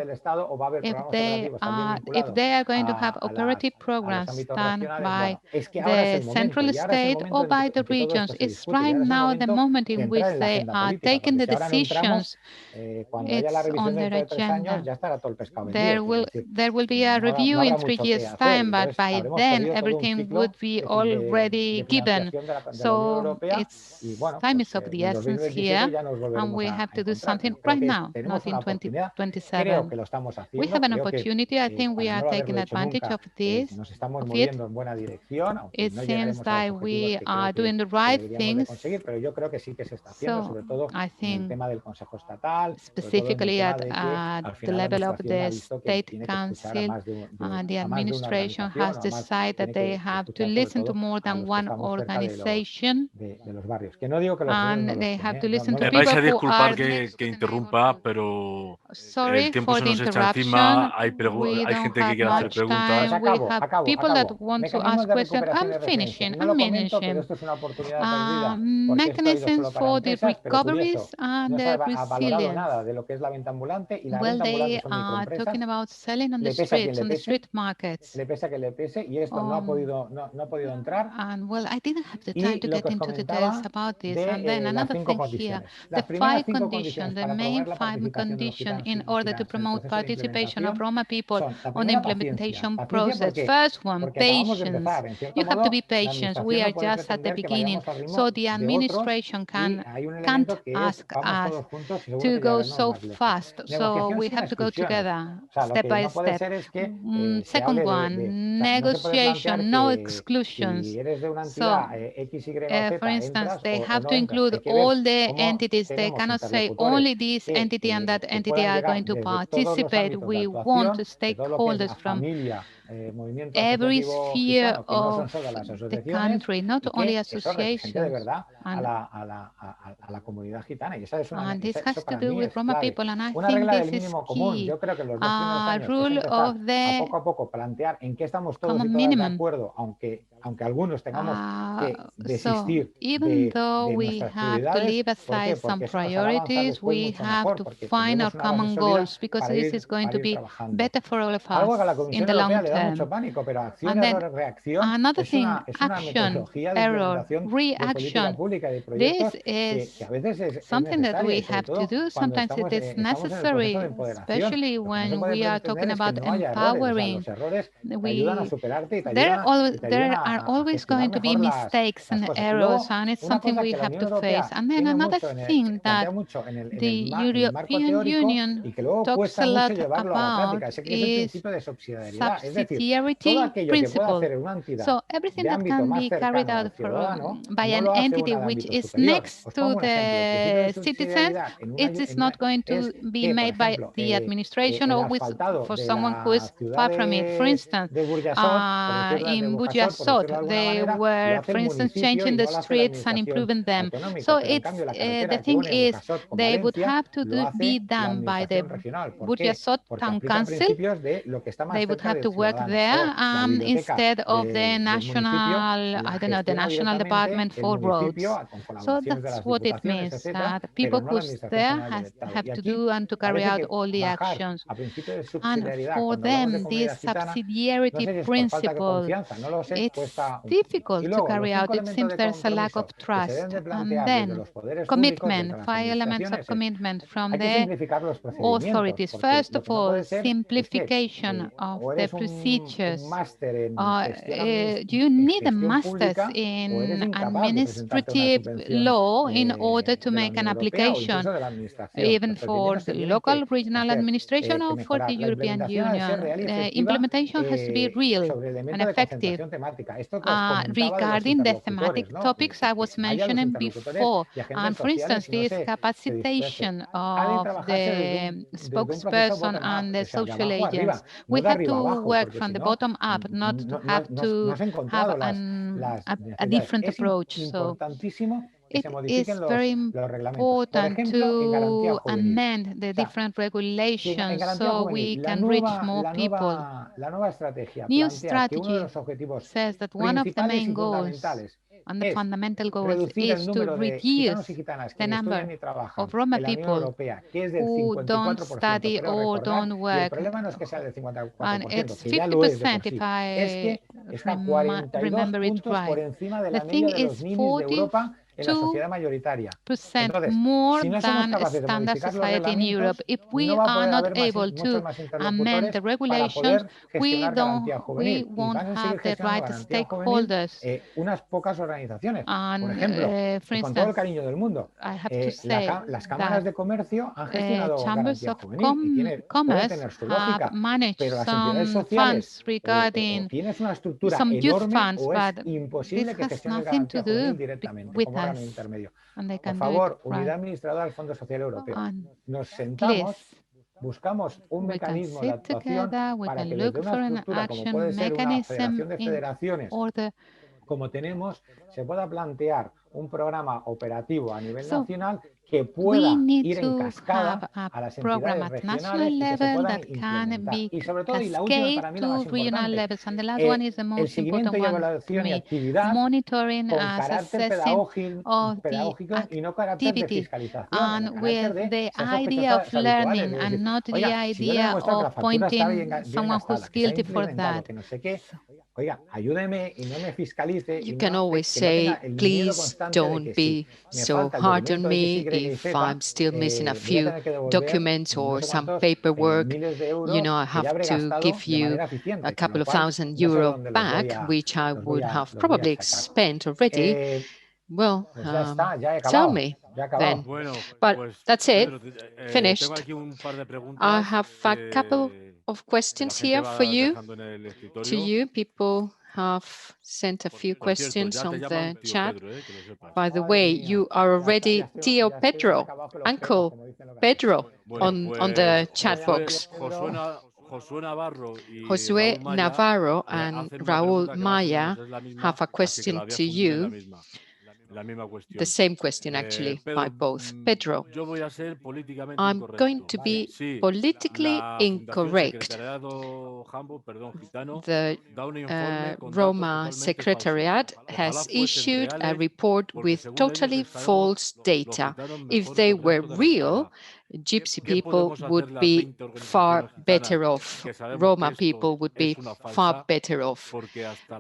if they are going to have operative programs done by the central state or by the regions. It's right now the moment in which they are taking the decisions. It's on their agenda. There will be a review in 3 years' time, but by then everything would be already given. So time is of the essence here, and we have to do something right now, not in 2027. We have an opportunity. I think we are taking advantage of this. It seems that we are doing the right things. So I think specifically at the level of the State Council, the administration has decided that they have to listen to more than one organization, and they have to listen to people who are que interrumpa, pero el tiempo se nos echa encima. Hay gente que quiere hacer preguntas. We have people that want to ask questions. I'm finishing. Mechanisms for the recoveries and the resilience. Well, they are talking about selling on the streets, on the street markets. And well, I didn't have the time to get into details about this. And then another thing here, the 5 conditions, the main 5 conditions in order to promote participation of Roma people on the implementation process. First one, patience. You have to be patient. We are just at the beginning. So the administration can't ask us to go so fast. So we have to go together, step by step. Second one, negotiation, no exclusions. So, for instance, they have to include all the entities. They cannot say only this entity and that entity are going to participate. We want stakeholders from every sphere of the country, not only associations. And this has to do with Roma people, and I think this is key. Rule of the common minimum. So even though we have to leave aside some priorities, we have to find our common goals, because this is going to be better for all of us in the long term. And then another thing, action, error, reaction. This is something that we have to do. Sometimes it is necessary, especially when we are talking about empowering. There are always going to be mistakes and errors, and it's something we have to face. And then another thing that the European Union talks a lot about is subsidiarity principle. So everything that can be carried out by an entity which is next to the citizens, it is not going to be made by the administration or for someone who is far from it. For instance, in Burjasot, they were, for instance, changing the streets and improving them. So it's the thing is, they would have to be done by the Burjasot Town Council. They would have to work there instead of the national, I don't know, the National Department for Roads. So that's what it means, that people who's there have to do and to carry out all the actions. And for them, this subsidiarity principle, it's difficult to carry out. It seems there's a lack of trust. And then commitment, 5 elements of commitment from the authorities. First of all, simplification of the procedures. You need a master's in administrative law in order to make an application, even for the local regional administration or for the European Union. Implementation has to be real and effective. Regarding the thematic topics I was mentioning before, and for instance, this capacitation of the spokesperson and the social agents, we have to work from the bottom up, not to have to have a different approach. So it is very important to amend the different regulations so we can reach more people. New strategy says that one of the main goals and the fundamental goals is to reduce the number of Roma people who don't study or don't work. And it's 50% if I remember it right. The thing is 42% more than standard society in Europe. If we are not able to amend the regulations, we won't have the right stakeholders. And, for instance, I have to say that chambers of commerce have managed some funds regarding some youth funds, but this has nothing to do with us. And they can do it right. Please, we can sit together, we can look for an action mechanism in order. Como tenemos, se pueda plantear un programa operativo a nivel nacional que pueda ir en cascada a las entidades regionales y que se puedan implementar. Y sobre todo, y la última para mí la más importante, el seguimiento y evaluación y actividad con carácter pedagógico y no carácter de fiscalización. And with the idea of learning and not the idea of pointing someone who's guilty for that. You can always say, please don't be so hard on me if I'm still missing a few documents or some paperwork, you know, I have to give you a couple of €1,000 back, which I would have probably spent already. Well, tell me then. But that's it. Finished. I have a couple of questions here for you. To you, people have sent a few questions on the chat. By the way, you are already Tío Pedro, Uncle Pedro on the chat box. Josué Navarro and Raúl Maya have a question to you. The same question, actually, by both. Pedro, I'm going to be politically incorrect. The Rroma Secretariat has issued a report with totally false data. If they were real, Gypsy people would be far better off. Roma people would be far better off.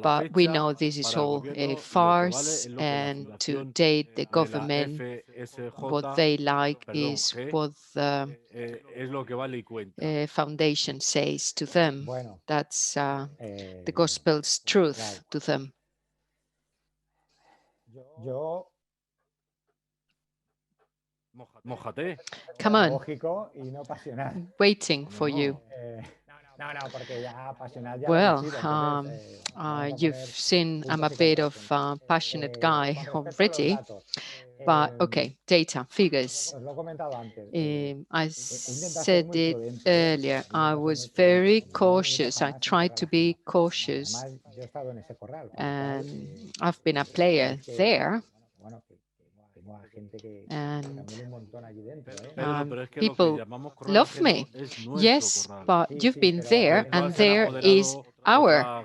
But we know this is all a farce, and to date, the government, what they like is what the foundation says to them. That's the gospel's truth to them. Come on, waiting for you. Well, you've seen I'm a bit of a passionate guy already, but okay, data, figures. I said it earlier, I was very cautious. I tried to be cautious, and I've been a player there. And people love me. Yes, but you've been there, and there is our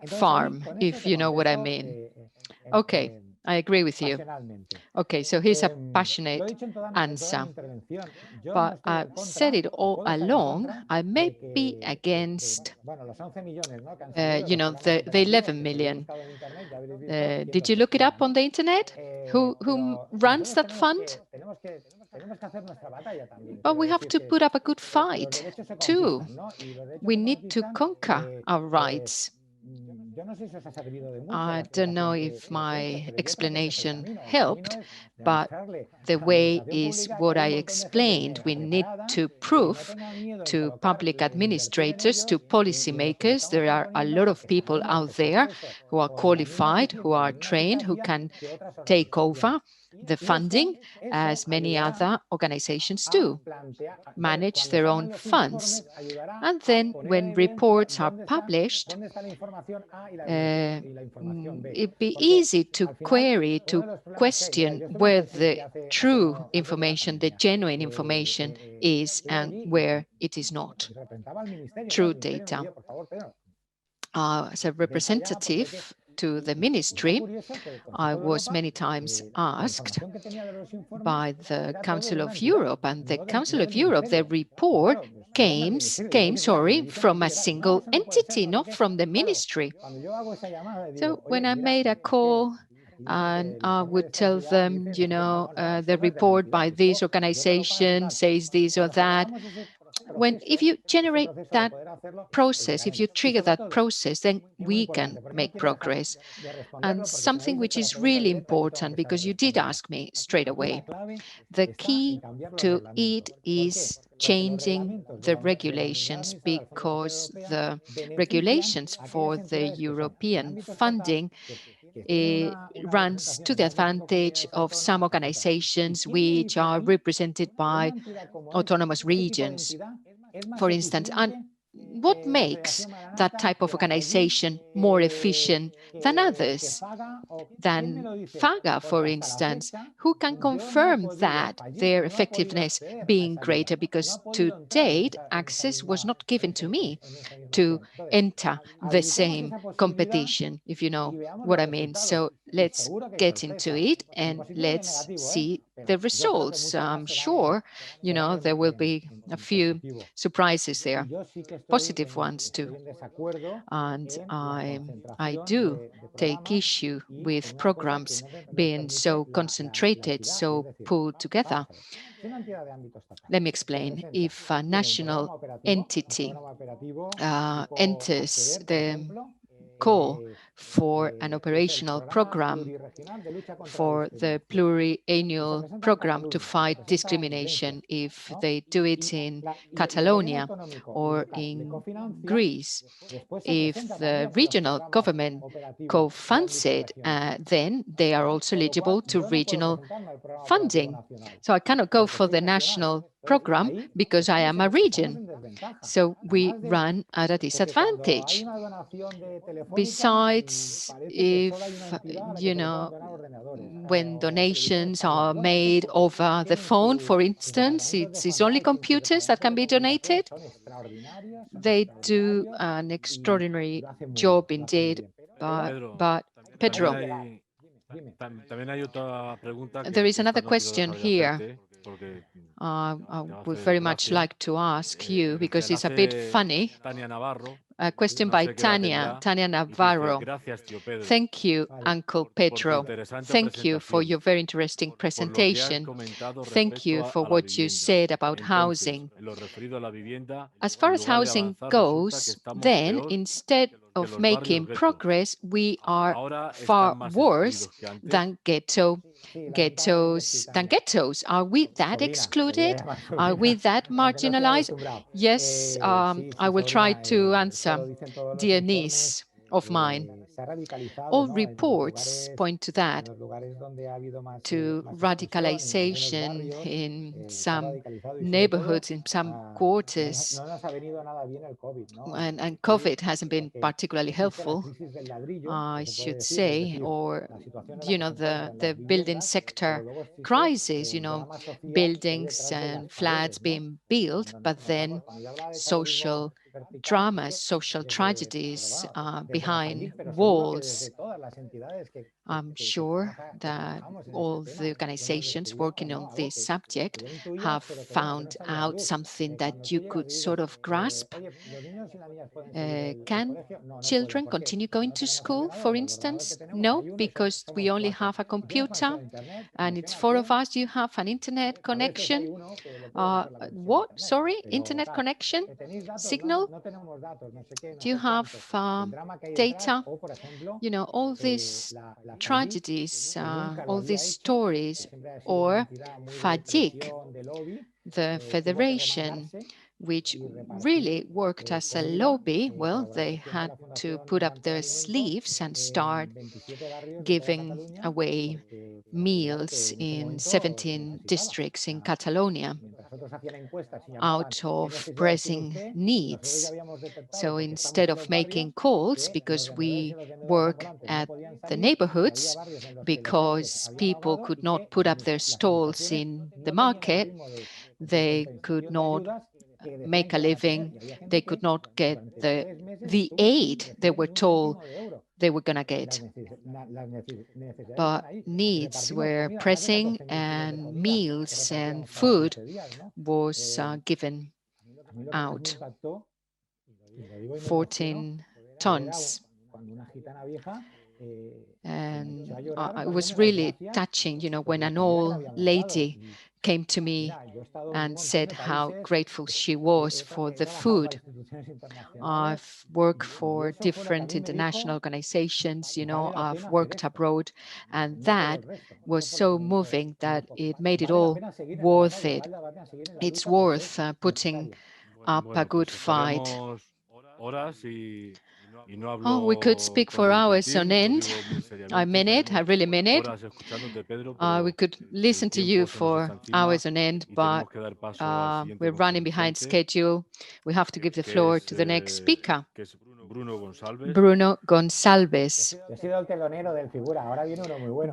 farm, if you know what I mean. Okay, I agree with you. Okay, so here's a passionate answer. But I've said it all along, I may be against, you know, the 11 million. Did you look it up on the internet? Who runs that fund? But we have to put up a good fight, too. We need to conquer our rights. I don't know if my explanation helped, but the way is what I explained. We need to prove to public administrators, to policymakers, there are a lot of people out there who are qualified, who are trained, who can take over the funding, as many other organizations do, manage their own funds. And then when reports are published, it'd be easy to query, to question where the true information, the genuine information is and where it is not. True data. As a representative to the ministry, I was many times asked by the Council of Europe, and the Council of Europe, the report came from a single entity, not from the ministry. So when I made a call and I would tell them, you know, the report by this organization says this or that, if you generate that process, if you trigger that process, then we can make progress. And something which is really important, because you did ask me straight away, the key to it is changing the regulations, because the regulations for the European funding runs to the advantage of some organizations which are represented by autonomous regions, for instance. And what makes that type of organization more efficient than others, than FAGA, for instance? Who can confirm that their effectiveness being greater? Because to date, access was not given to me to enter the same competition, if you know what I mean. So let's get into it and let's see the results. I'm sure, there will be a few surprises there, positive ones too. And I do take issue with programs being so concentrated, so pulled together. Let me explain. If a national entity enters the call for an operational program for the pluriannual program to fight discrimination, if they do it in Catalonia or in Greece, if the regional government co-funds it, then they are also eligible to regional funding. So I cannot go for the national program because I am a region. So we run at a disadvantage. Besides, if, when donations are made over the phone, for instance, it's only computers that can be donated. They do an extraordinary job indeed, but Pedro, there is another question here. I would very much like to ask you, because it's a bit funny. A question by Tania Navarro. Thank you, Uncle Pedro. Thank you for your very interesting presentation. Thank you for what you said about housing. As far as housing goes, then instead of making progress, we are far worse than ghettos. Are we that excluded? Are we that marginalized? Yes, I will try to answer, dear niece of mine. All reports point to that, to radicalization in some neighborhoods, in some quarters. And COVID hasn't been particularly helpful, I should say, or, the building sector crisis, buildings and flats being built, but then social dramas, social tragedies behind walls. I'm sure that all the organizations working on this subject have found out something that you could sort of grasp. Can children continue going to school, for instance? No, because we only have a computer and it's 4 of us. You have an internet connection. What? Sorry, internet connection? Signal? Do you have data? All these tragedies, all these stories, or FADIC, the federation, which really worked as a lobby. Well, they had to put up their sleeves and start giving away meals in 17 districts in Catalonia out of pressing needs. So instead of making calls, because we work at the neighborhoods, because people could not put up their stalls in the market, they could not make a living, they could not get the aid they were told they were going to get. But needs were pressing, and meals and food was given out. 14 tons. And it was really touching, when an old lady came to me and said how grateful she was for the food. I've worked for different international organizations, I've worked abroad, and that was so moving that it made it all worth it. It's worth putting up a good fight. Oh, we could speak for hours on end. I mean it. I really mean it. We could listen to you for hours on end, but we're running behind schedule. We have to give the floor to the next speaker, Bruno Gonzalez.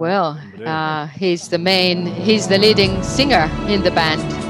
Well, he's the leading singer in the band.